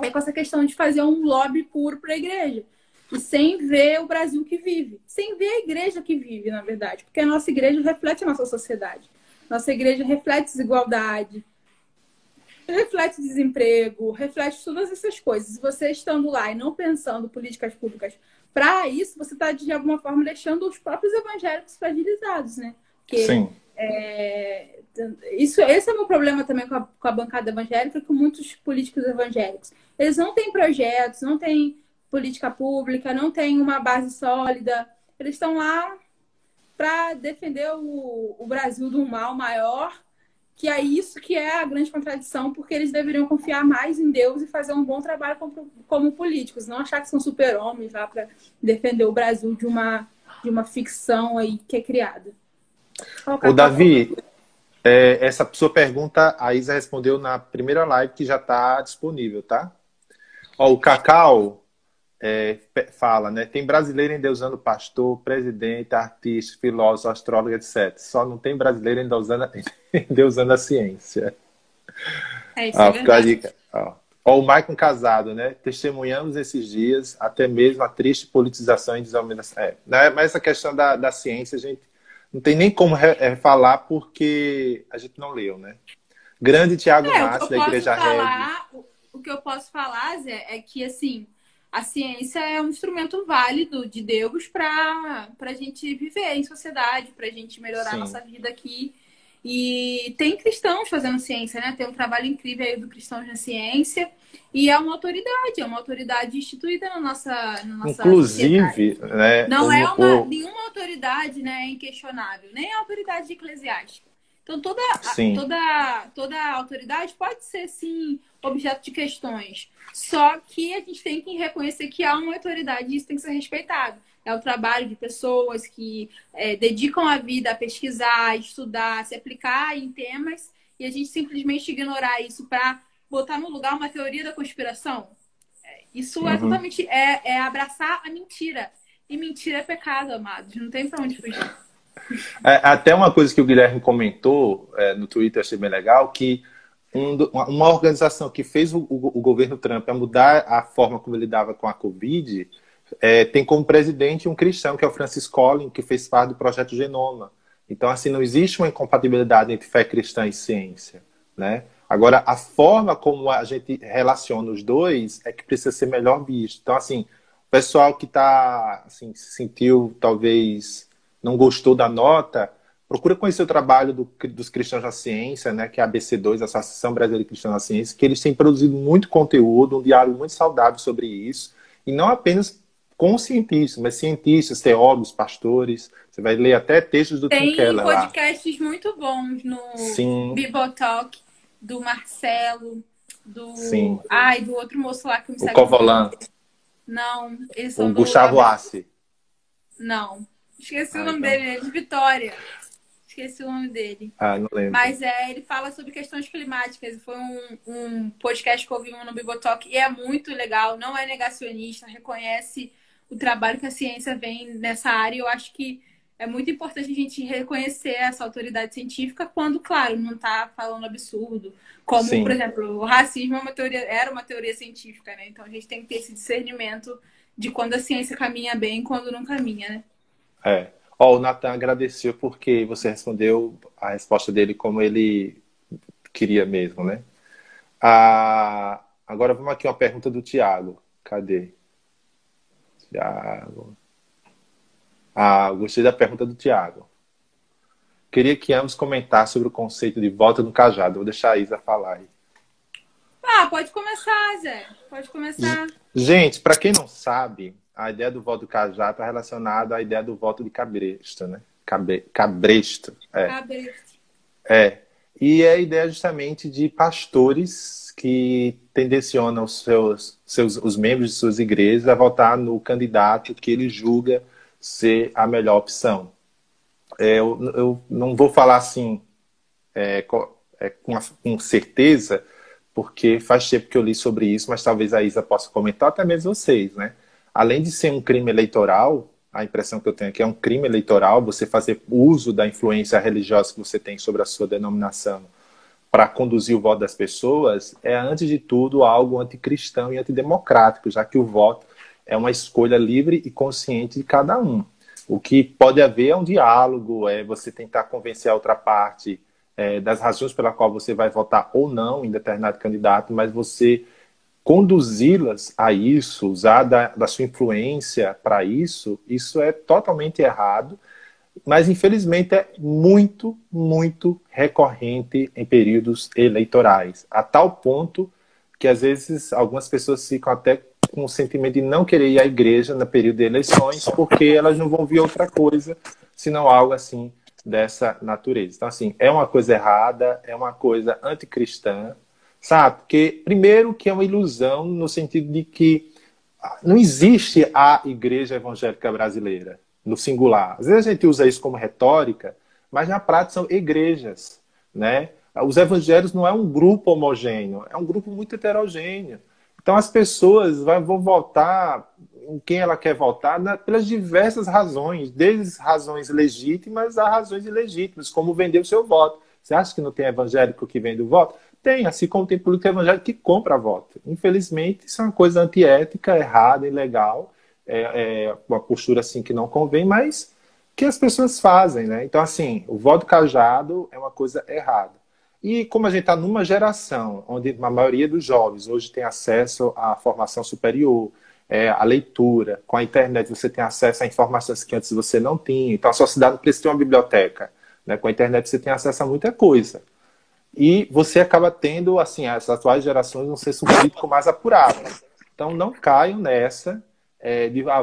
é com essa questão de fazer um lobby puro para a igreja. E sem ver o Brasil que vive. Sem ver a igreja que vive, na verdade. Porque a nossa igreja reflete a nossa sociedade. Nossa igreja reflete desigualdade, reflete desemprego, reflete todas essas coisas. Se você estando lá e não pensando políticas públicas para isso, você está, de alguma forma, deixando os próprios evangélicos fragilizados, né? Porque, Sim. esse é o meu problema também com a bancada evangélica, com muitos políticos evangélicos. Eles não têm projetos, não têm política pública, não têm uma base sólida. Eles estão lá para defender o Brasil de um mal maior, que é isso que é a grande contradição, porque eles deveriam confiar mais em Deus e fazer um bom trabalho como políticos, não achar que são super-homens lá para defender o Brasil de uma ficção aí que é criada. O Davi, essa sua pergunta a Isa respondeu na primeira live que já está disponível, tá? Ó, o Cacau fala, né? Tem brasileiro endeusando pastor, presidente, artista, filósofo, astrólogo, etc. Só não tem brasileiro endeusando a ciência. Isso é verdade. Ó, o Maicon Casado, né? Testemunhamos esses dias até mesmo a triste politização e desaumentação. Né? Mas essa questão da ciência, a gente não tem nem como falar porque a gente não leu, né? Grande Tiago Márcio, da Igreja Red. O que eu posso falar, Zé, é que, assim, a ciência é um instrumento válido de Deus para a gente viver em sociedade, para a gente melhorar a nossa vida aqui. E tem cristãos fazendo ciência, né? Tem um trabalho incrível aí do Cristãos na Ciência. E é uma autoridade instituída na nossa Inclusive, sociedade. Né, não é nenhuma autoridade, né, inquestionável, nem a autoridade eclesiástica. Então, toda autoridade pode ser, sim, objeto de questões. Só que a gente tem que reconhecer que há uma autoridade e isso tem que ser respeitado. É o trabalho de pessoas que dedicam a vida a pesquisar, a estudar, a se aplicar em temas, e a gente simplesmente ignorar isso para botar no lugar uma teoria da conspiração. Isso é totalmente... abraçar a mentira. E mentira é pecado, amados. Não tem para onde fugir. Até uma coisa que o Guilherme comentou no Twitter, achei bem legal, que uma organização que fez o governo Trump a mudar a forma como ele lidava com a Covid, tem como presidente um cristão, que é o Francis Collins, que fez parte do projeto Genoma. Então, assim, não existe uma incompatibilidade entre fé cristã e ciência, né? Agora, a forma como a gente relaciona os dois é que precisa ser melhor visto. Então, assim, o pessoal que assim, se sentiu, talvez, não gostou da nota, procura conhecer o trabalho dos Cristãos na Ciência, né, que é a ABC2, a Associação Brasileira de Cristãos na Ciência, que eles têm produzido muito conteúdo, um diálogo muito saudável sobre isso, e não apenas com cientistas, mas cientistas, teólogos, pastores. Você vai ler até textos do Tim Keller lá. Tem podcasts muito bons no Bibotalk, do Marcelo, do outro moço lá que me segue. O Covolan. Não, eles são o Gustavo Assi. Não, esqueci o nome dele, é de Vitória. Esqueci o nome dele. Não lembro. Mas ele fala sobre questões climáticas. Foi um podcast que eu ouvi no Bibotalk e é muito legal. Não é negacionista, reconhece o trabalho que a ciência vem nessa área. Eu acho que é muito importante a gente reconhecer essa autoridade científica quando, claro, não está falando absurdo. Como, por exemplo, o racismo era uma teoria científica, né? Então a gente tem que ter esse discernimento de quando a ciência caminha bem e quando não caminha, né? O Nathan agradeceu porque você respondeu a resposta dele como ele queria mesmo, né? Agora vamos aqui uma pergunta do Tiago. Cadê? Tiago. Gostei da pergunta do Tiago. Queria que ambos comentassem sobre o conceito de volta no cajado. Vou deixar a Isa falar aí. Ah, pode começar, Zé. Pode começar. Gente, para quem não sabe, a ideia do voto do Cajá está relacionada à ideia do voto de cabresto, né? Cabresto, Cabresto. é. E é a ideia justamente de pastores que tendencionam os membros de suas igrejas a votar no candidato que ele julga ser a melhor opção. Eu não vou falar assim com certeza, porque faz tempo que eu li sobre isso, mas talvez a Isa possa comentar, até mesmo vocês, né? Além de ser um crime eleitoral, a impressão que eu tenho é que é um crime eleitoral você fazer uso da influência religiosa que você tem sobre a sua denominação para conduzir o voto das pessoas, é, antes de tudo, algo anticristão e antidemocrático, já que o voto é uma escolha livre e consciente de cada um. O que pode haver é um diálogo, é você tentar convencer a outra parte das razões pela qual você vai votar ou não em determinado candidato, mas você conduzi-las a isso, usar da sua influência para isso, isso é totalmente errado, mas infelizmente é muito, muito recorrente em períodos eleitorais, a tal ponto que às vezes algumas pessoas ficam até com o sentimento de não querer ir à igreja no período de eleições, porque elas não vão ver outra coisa, senão algo assim dessa natureza. Então, assim, é uma coisa errada, é uma coisa anticristã, sabe? Porque, primeiro, que é uma ilusão no sentido de que não existe a igreja evangélica brasileira, no singular. Às vezes a gente usa isso como retórica, mas na prática são igrejas, né? Os evangelhos não é um grupo homogêneo, é um grupo muito heterogêneo. Então as pessoas vão votar em quem ela quer votar pelas diversas razões, desde razões legítimas a razões ilegítimas, como vender o seu voto. Você acha que não tem evangélico que vende o voto? Tem, assim como tem político evangélico que compra voto. Infelizmente, isso é uma coisa antiética, errada, ilegal, uma postura assim que não convém, mas que as pessoas fazem, né? Então, assim, o voto cajado é uma coisa errada. E como a gente está numa geração onde a maioria dos jovens hoje tem acesso à formação superior, à leitura, com a internet você tem acesso a informações que antes você não tinha, então a sua cidade não precisa ter uma biblioteca, né? Com a internet você tem acesso a muita coisa. E você acaba tendo, assim, as atuais gerações um senso crítico mais apurado. Então não caiam nessa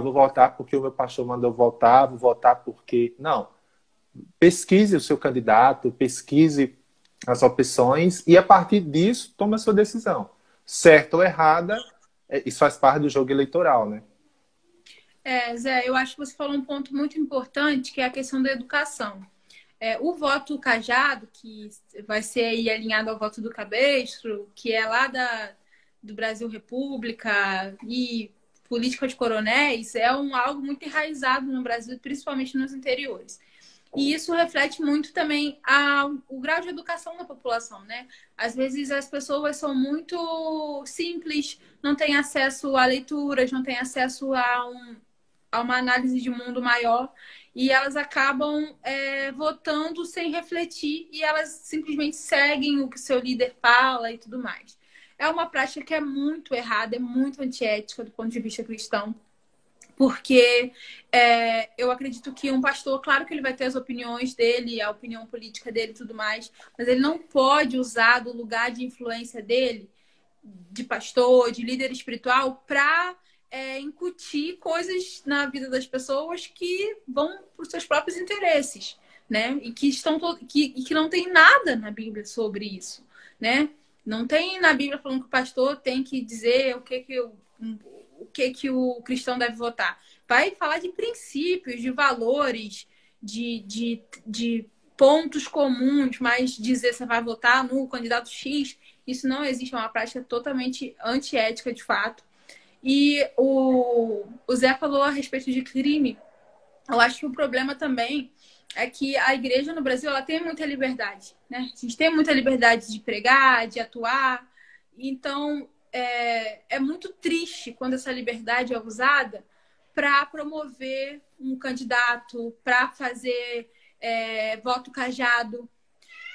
vou votar porque o meu pastor mandou votar, vou votar porque... Não. Pesquise o seu candidato, pesquise as opções e a partir disso tome a sua decisão. Certa ou errada, isso faz parte do jogo eleitoral, né? Zé, eu acho que você falou um ponto muito importante, que é a questão da educação. O voto cajado, que vai ser aí alinhado ao voto do cabestro, que é lá do Brasil República e política de coronéis, algo muito enraizado no Brasil, principalmente nos interiores. E isso reflete muito também o grau de educação da população, né? Às vezes as pessoas são muito simples, não têm acesso a leituras, não têm acesso a uma análise de mundo maior e elas acabam votando sem refletir e elas simplesmente seguem o que o seu líder fala e tudo mais. É uma prática que é muito errada, é muito antiética do ponto de vista cristão. Porque eu acredito que um pastor, claro que ele vai ter as opiniões dele, a opinião política dele e tudo mais, mas ele não pode usar do lugar de influência dele, de pastor, de líder espiritual, para incutir coisas na vida das pessoas que vão para os seus próprios interesses, né? E que não tem nada na Bíblia sobre isso, né? Não tem na Bíblia falando que o pastor tem que dizer o que o cristão deve votar. Vai falar de princípios, de valores, de pontos comuns, mas dizer se vai votar no candidato X, isso não existe, é uma prática totalmente antiética, de fato. E o Zé falou a respeito de crime. Eu acho que o problema também é que a igreja no Brasil ela tem muita liberdade, né? A gente tem muita liberdade de pregar, de atuar. Então, é muito triste quando essa liberdade é usada para promover um candidato, para fazer voto cajado.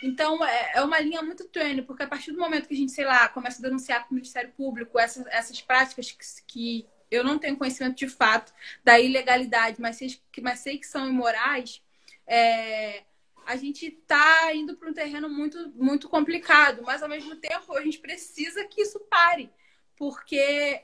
Então, é uma linha muito tênue, porque a partir do momento que a gente, sei lá, começa a denunciar para o Ministério Público essas práticas que eu não tenho conhecimento de fato da ilegalidade, mas sei que são imorais, a gente está indo para um terreno muito, muito complicado, mas ao mesmo tempo a gente precisa que isso pare, porque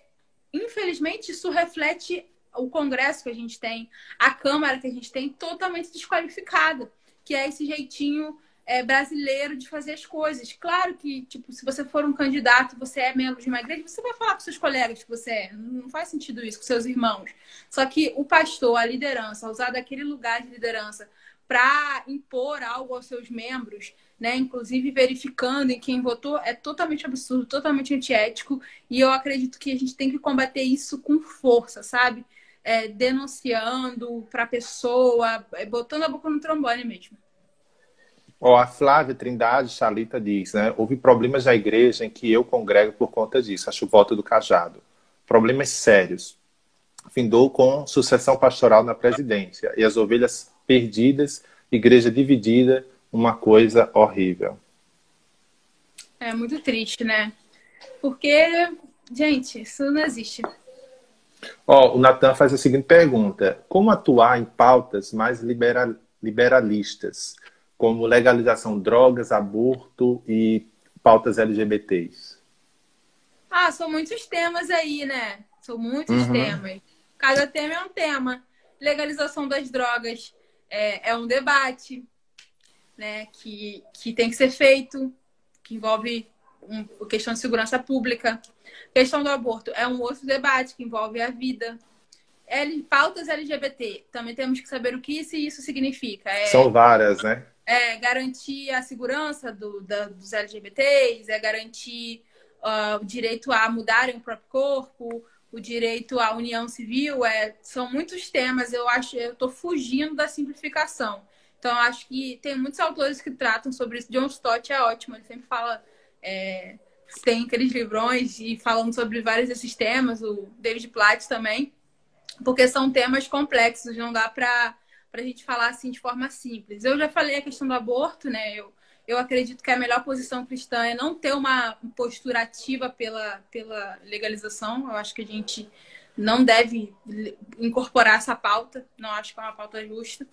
infelizmente isso reflete o Congresso que a gente tem, a Câmara que a gente tem totalmente desqualificada, que é esse jeitinho brasileiro de fazer as coisas. Claro que, tipo, se você for um candidato, você é membro de uma igreja, você vai falar com seus colegas que você é. Não faz sentido isso, com seus irmãos. Só que o pastor, a liderança, usar daquele lugar de liderança para impor algo aos seus membros, né, inclusive verificando em quem votou, é totalmente absurdo, totalmente antiético, e eu acredito que a gente tem que combater isso com força, sabe? Denunciando para a pessoa, botando a boca no trombone mesmo. Ó, a Flávia Trindade Chalita diz, né? Houve problemas na igreja em que eu congrego por conta disso, acho o voto do cajado. Problemas sérios. Findou com sucessão pastoral na presidência e as ovelhas perdidas, igreja dividida, uma coisa horrível. É muito triste, né? Porque, gente, isso não existe. Ó, o Natan faz a seguinte pergunta: como atuar em pautas mais liberalistas, como legalização de drogas, aborto e pautas LGBTs? Ah, são muitos temas aí, né? São muitos temas. Cada tema é um tema. Legalização das drogas é um debate, né? Que tem que ser feito, que envolve questão de segurança pública. Questão do aborto é um outro debate que envolve a vida. Pautas LGBT, também temos que saber o que isso significa. São várias, né? Garantir a segurança dos LGBTs, garantir o direito a mudarem o próprio corpo, o direito à união civil. São muitos temas, eu estou fugindo da simplificação. Então, eu acho que tem muitos autores que tratam sobre isso. John Stott é ótimo, ele sempre fala... tem aqueles livrões e falando sobre vários desses temas, o David Platt também, porque são temas complexos, não dá para a gente falar assim de forma simples. Eu já falei a questão do aborto, né? Eu acredito que a melhor posição cristã é não ter uma postura ativa pela legalização. Eu acho que a gente não deve incorporar essa pauta, não acho que é uma pauta justa.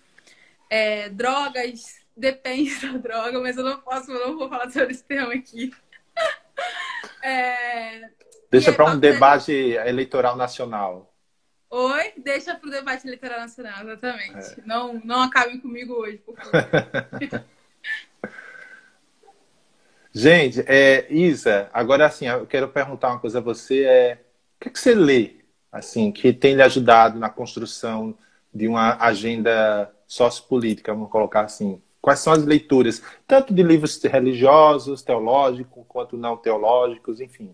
Drogas, depende da droga, mas eu não vou falar sobre esse tema aqui. Deixa para um debate eleitoral nacional. Oi? Deixa para o debate eleitoral nacional, exatamente. Não acabem comigo hoje, por favor. Gente, Isa, agora assim, eu quero perguntar uma coisa a você. O que você lê, assim, que tem lhe ajudado na construção de uma agenda sociopolítica, vamos colocar assim? Quais são as leituras, tanto de livros religiosos, teológicos, quanto não teológicos, enfim?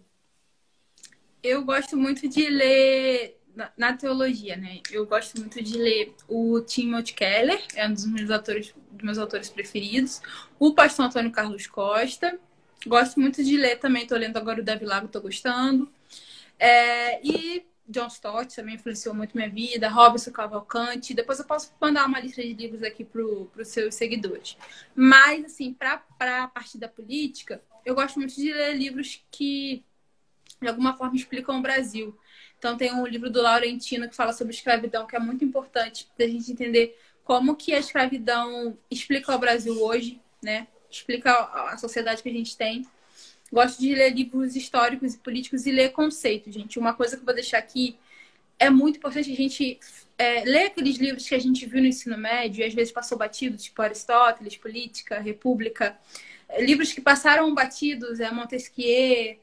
Eu gosto muito de ler na teologia, né? Eu gosto muito de ler o Timothy Keller, é um dos meus autores preferidos. O pastor Antônio Carlos Costa. Gosto muito de ler também, estou lendo agora o Davi Lago, estou gostando. E John Stott também influenciou muito minha vida, Robson Cavalcante. Depois eu posso mandar uma lista de livros aqui para os seus seguidores. Mas, assim, para a parte da política, eu gosto muito de ler livros que, de alguma forma, explicam o Brasil. Então, tem um livro do Laurentino que fala sobre escravidão, que é muito importante para a gente entender como que a escravidão explica o Brasil hoje, né? Explica a sociedade que a gente tem. Gosto de ler livros históricos e políticos e ler conceitos, gente. Uma coisa que eu vou deixar aqui, é muito importante a gente ler aqueles livros que a gente viu no ensino médio e às vezes passou batido, tipo Aristóteles, Política, República. Livros que passaram batidos, Montesquieu,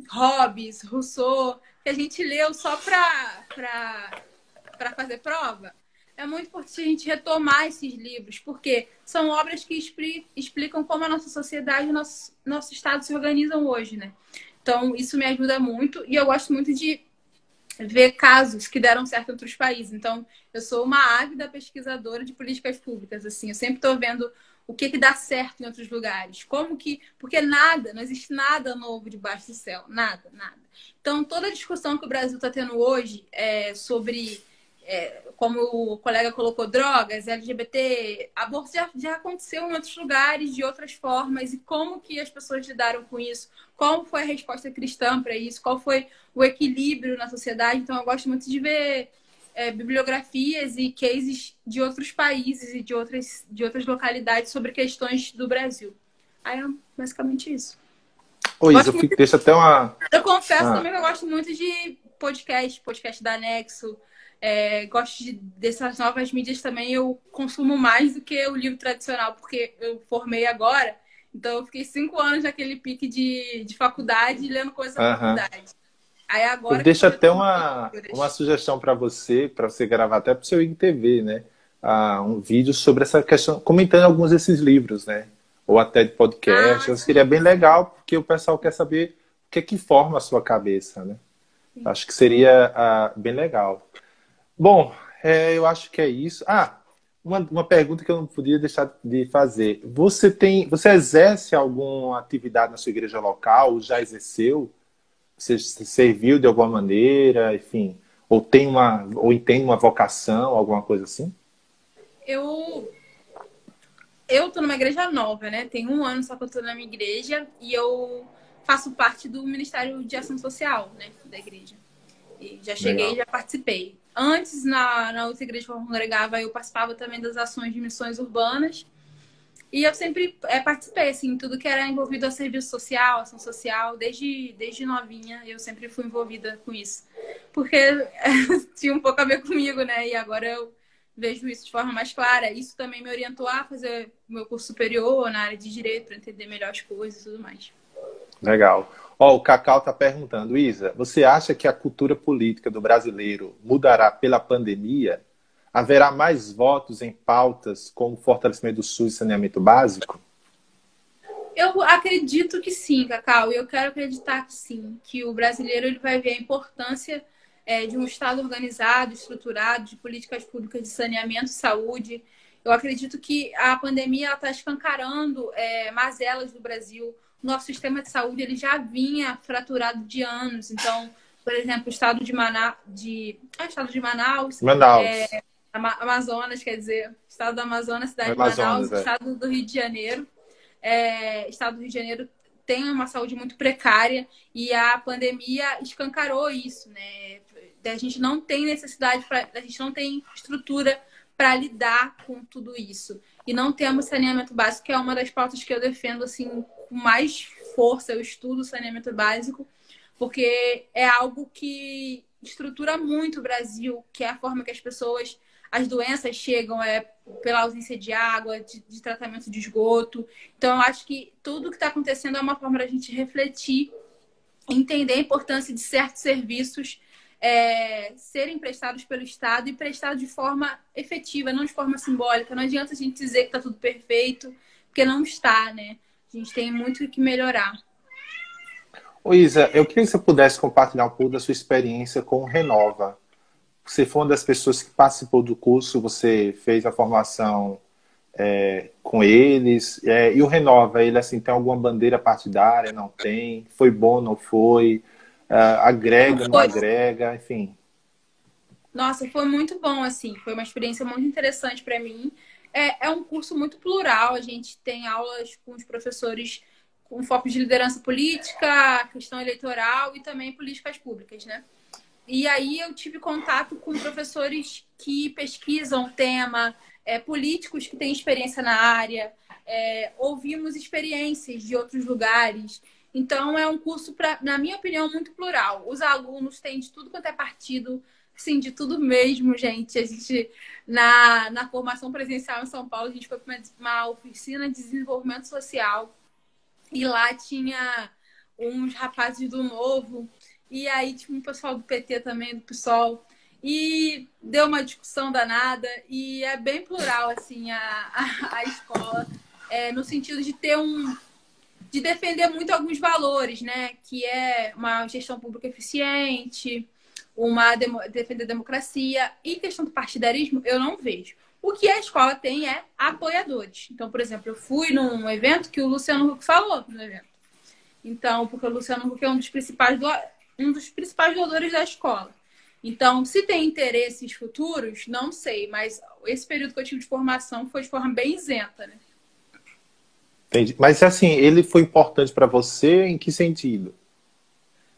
Hobbes, Rousseau, que a gente leu só para fazer prova. É muito importante a gente retomar esses livros, porque são obras que explicam como a nossa sociedade e o nosso Estado se organizam hoje, né? Então, isso me ajuda muito. E eu gosto muito de ver casos que deram certo em outros países. Então, eu sou uma ávida pesquisadora de políticas públicas, assim. Eu sempre estou vendo o que dá certo em outros lugares. Porque não existe nada novo debaixo do céu. Nada, nada. Então, toda a discussão que o Brasil está tendo hoje sobre... como o colega colocou, drogas, LGBT, aborto já aconteceu em outros lugares, de outras formas, e como que as pessoas lidaram com isso, qual foi a resposta cristã para isso, qual foi o equilíbrio na sociedade. Então, eu gosto muito de ver bibliografias e cases de outros países e de outras localidades sobre questões do Brasil. Aí é basicamente isso. Ô, Isa, deixa até uma... Eu confesso também que eu gosto muito de podcast da Nexo. Gosto dessas novas mídias também. Eu consumo mais do que o livro tradicional, porque eu formei agora. Então, eu fiquei 5 anos naquele pique de faculdade, lendo coisa da faculdade. Aí agora... Eu deixo até uma sugestão para você gravar até para o seu IGTV, né? Um vídeo sobre essa questão, comentando alguns desses livros, né? Ou até de podcast. Seria bem legal, porque o pessoal quer saber o que é que forma a sua cabeça, né? Sim. Acho que seria bem legal. Bom, eu acho que é isso. Uma pergunta que eu não podia deixar de fazer. Você exerce alguma atividade na sua igreja local? Já exerceu? Você serviu de alguma maneira? Enfim, ou entende uma vocação, alguma coisa assim? Eu tô numa igreja nova, né? Tem 1 ano só que eu tô na minha igreja e eu faço parte do Ministério de Ação Social, né? Da igreja. E já cheguei, já participei. Antes, na outra igreja que eu congregava, eu participava também das ações de missões urbanas. E eu sempre participei, assim, tudo que era envolvido a serviço social, ação social, desde novinha, eu sempre fui envolvida com isso. Porque tinha um pouco a ver comigo, né? E agora eu vejo isso de forma mais clara. Isso também me orientou a fazer o meu curso superior na área de direito, para entender melhor as coisas e tudo mais. Legal. O Cacau está perguntando, Isa, você acha que a cultura política do brasileiro mudará pela pandemia? Haverá mais votos em pautas como fortalecimento do SUS e saneamento básico? Eu acredito que sim, Cacau. Eu quero acreditar que sim. Que o brasileiro ele vai ver a importância de um Estado organizado, estruturado, de políticas públicas de saneamento e saúde. Eu acredito que a pandemia está escancarando mazelas do Brasil. Nosso sistema de saúde ele já vinha fraturado de anos. Então, por exemplo, o estado de Manaus. Amazonas, quer dizer, estado do Amazonas, cidade de Manaus, estado do Rio de Janeiro. Estado do Rio de Janeiro tem uma saúde muito precária e a pandemia escancarou isso, né? A gente não tem necessidade, a gente não tem estrutura para lidar com tudo isso. E não temos saneamento básico, que é uma das pautas que eu defendo assim, com mais força. Eu estudo saneamento básico, porque é algo que estrutura muito o Brasil, que é a forma que as doenças chegam pela ausência de água, de tratamento de esgoto. Então, eu acho que tudo que está acontecendo é uma forma da gente refletir, entender a importância de certos serviços serem prestados pelo Estado e prestados de forma efetiva, não de forma simbólica. Não adianta a gente dizer que está tudo perfeito, porque não está, né? A gente tem muito que melhorar. Ô Isa, eu queria que você pudesse compartilhar um pouco da sua experiência com o Renova. Você foi uma das pessoas que participou do curso, você fez a formação com eles. E o Renova, ele assim, tem alguma bandeira partidária? Não tem? Foi bom, não foi? Agrega, não agrega? Enfim. Nossa, foi muito bom, assim. Foi uma experiência muito interessante para mim. É um curso muito plural. A gente tem aulas com os professores com foco de liderança política, questão eleitoral e também políticas públicas, né? E aí eu tive contato com professores que pesquisam o tema, políticos que têm experiência na área, ouvimos experiências de outros lugares. Então, é um curso, na minha opinião, muito plural. Os alunos têm de tudo quanto é partido, sim, de tudo mesmo, gente. A gente, na formação presencial em São Paulo, a gente foi para uma oficina de desenvolvimento social. E lá tinha uns rapazes do Novo. E aí tinha um pessoal do PT também, do PSOL. E deu uma discussão danada. E é bem plural, assim, a escola. No sentido de ter de defender muito alguns valores, né? Que é uma gestão pública eficiente, defender a democracia. E questão do partidarismo, eu não vejo. O que a escola tem é apoiadores. Então, por exemplo, eu fui num evento que o Luciano Huck falou no evento. Então, porque o Luciano Huck é um dos principais doadores da escola. Então, se tem interesses futuros, não sei, mas esse período que eu tive de formação foi de forma bem isenta, né? Entendi. Mas, assim, ele foi importante para você em que sentido?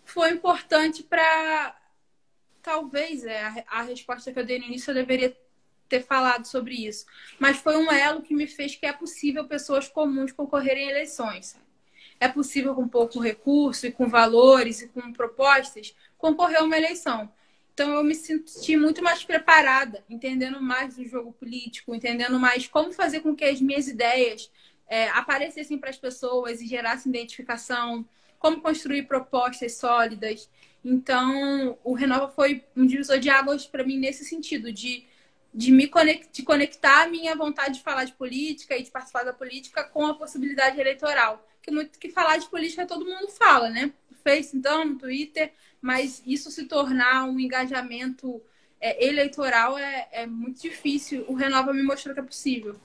Foi importante para talvez a resposta que eu dei no início eu deveria ter falado sobre isso. Mas foi um elo que me fez que é possível pessoas comuns concorrerem a eleições. Sabe? É possível com pouco recurso e com valores e com propostas concorrer a uma eleição. Então eu me senti muito mais preparada, entendendo mais do jogo político, entendendo mais como fazer com que as minhas ideias aparecessem para as pessoas e gerassem identificação, como construir propostas sólidas. Então, o Renova foi um divisor de águas para mim nesse sentido, de conectar a minha vontade de falar de política e de participar da política com a possibilidade eleitoral. Que muito que falar de política todo mundo fala, né? No Face, então, no Twitter, mas isso se tornar um engajamento eleitoral é muito difícil. O Renova me mostrou que é possível.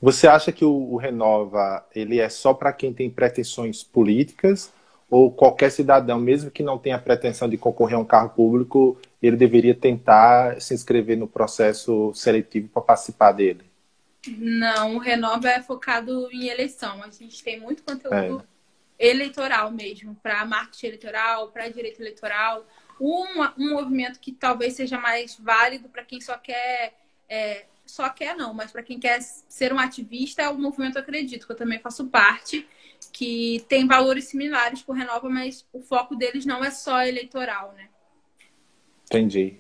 Você acha que o Renova ele é só para quem tem pretensões políticas ou qualquer cidadão, mesmo que não tenha pretensão de concorrer a um cargo público, ele deveria tentar se inscrever no processo seletivo para participar dele? Não, o Renova é focado em eleição. A gente tem muito conteúdo eleitoral mesmo, para marketing eleitoral, para direito eleitoral. Um movimento que talvez seja mais válido para quem só quer não, mas para quem quer ser um ativista é o movimento Acredito, que eu também faço parte, que tem valores similares com o Renova, mas o foco deles não é só eleitoral, né? Entendi.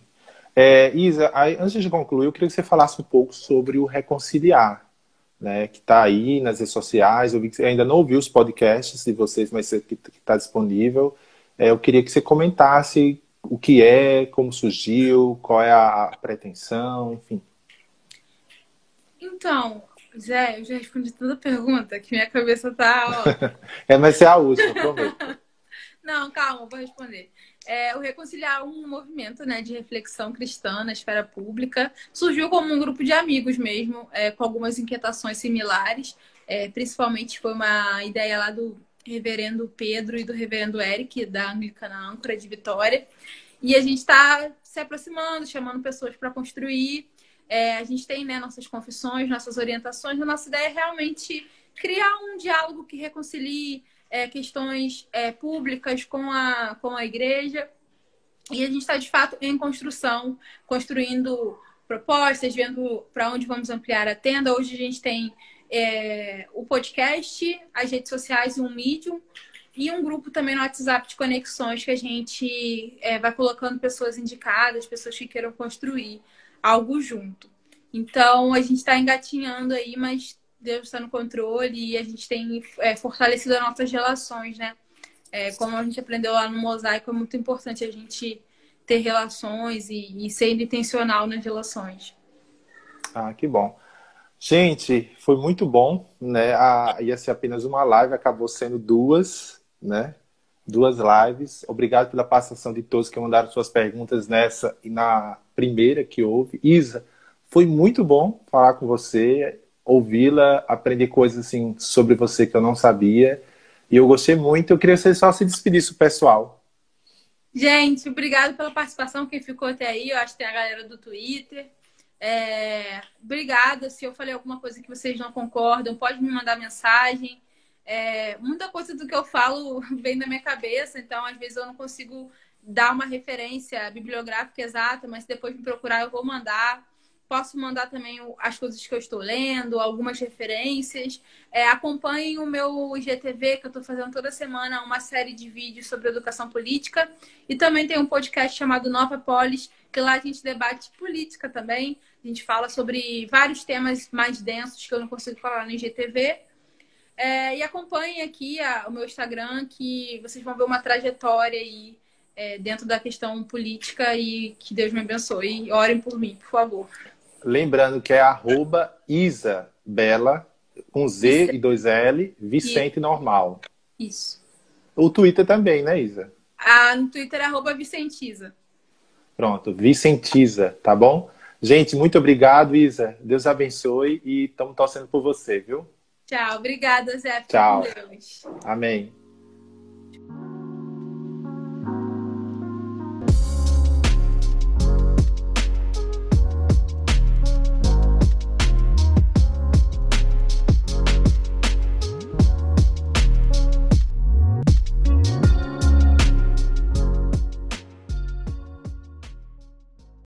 Isa, antes de concluir, eu queria que você falasse um pouco sobre o Reconciliar, né, que está aí nas redes sociais. Eu vi que você ainda não ouviu os podcasts de vocês, mas que está disponível. Eu queria que você comentasse o que é, como surgiu, qual é a pretensão, enfim. Então, Zé, eu já respondi toda a pergunta, que minha cabeça tá, Mas é a última, prometo. Não, calma, vou responder. O Reconciliar é um movimento, né, de reflexão cristã na esfera pública. Surgiu como um grupo de amigos mesmo, com algumas inquietações similares. Principalmente foi uma ideia lá do reverendo Pedro e do reverendo Eric, da Anglicana Âncora de Vitória. E a gente está se aproximando, chamando pessoas para construir. A gente tem, né, nossas confissões, nossas orientações. A nossa ideia é realmente criar um diálogo que reconcilie questões públicas com a igreja. E a gente está, de fato, em construção, construindo propostas, vendo para onde vamos ampliar a tenda. Hoje a gente tem o podcast, as redes sociais e um Medium, e um grupo também no WhatsApp de conexões que a gente vai colocando pessoas indicadas, pessoas que queiram construir algo junto. Então, a gente está engatinhando aí, mas Deus está no controle e a gente tem fortalecido as nossas relações, né? Como a gente aprendeu lá no Mosaico, é muito importante a gente ter relações e ser intencional nas relações. Ah, que bom. Gente, foi muito bom, né? Ia ser apenas uma live, acabou sendo duas, né? Duas lives. Obrigado pela participação de todos que mandaram suas perguntas nessa e na primeira que houve. Isa, foi muito bom falar com você, ouvi-la, aprender coisas assim sobre você que eu não sabia. E eu gostei muito. Eu queria que você só se despedisse do pessoal. Gente, obrigado pela participação. Quem ficou até aí, eu acho que tem a galera do Twitter. Obrigada. Se eu falei alguma coisa que vocês não concordam, pode me mandar mensagem. Muita coisa do que eu falo vem da minha cabeça, então às vezes eu não consigo dar uma referência bibliográfica exata, mas se depois me procurar eu vou mandar. Posso mandar também as coisas que eu estou lendo, algumas referências. Acompanhem o meu IGTV, que eu estou fazendo toda semana uma série de vídeos sobre educação política. E também tem um podcast chamado Nova Polis, que lá a gente debate política também. A gente fala sobre vários temas mais densos que eu não consigo falar no IGTV. E acompanhem aqui o meu Instagram, que vocês vão ver uma trajetória aí dentro da questão política e que Deus me abençoe. Orem por mim, por favor. Lembrando que é @IsaBela, com Z e 2L, Vicente normal. Isso. O Twitter também, né, Isa? No Twitter é @Vicentiza. Pronto, Vicentiza, tá bom? Gente, muito obrigado, Isa. Deus abençoe e estamos torcendo por você, viu? Tchau, obrigada, Zé. Tchau. Com Deus. Amém.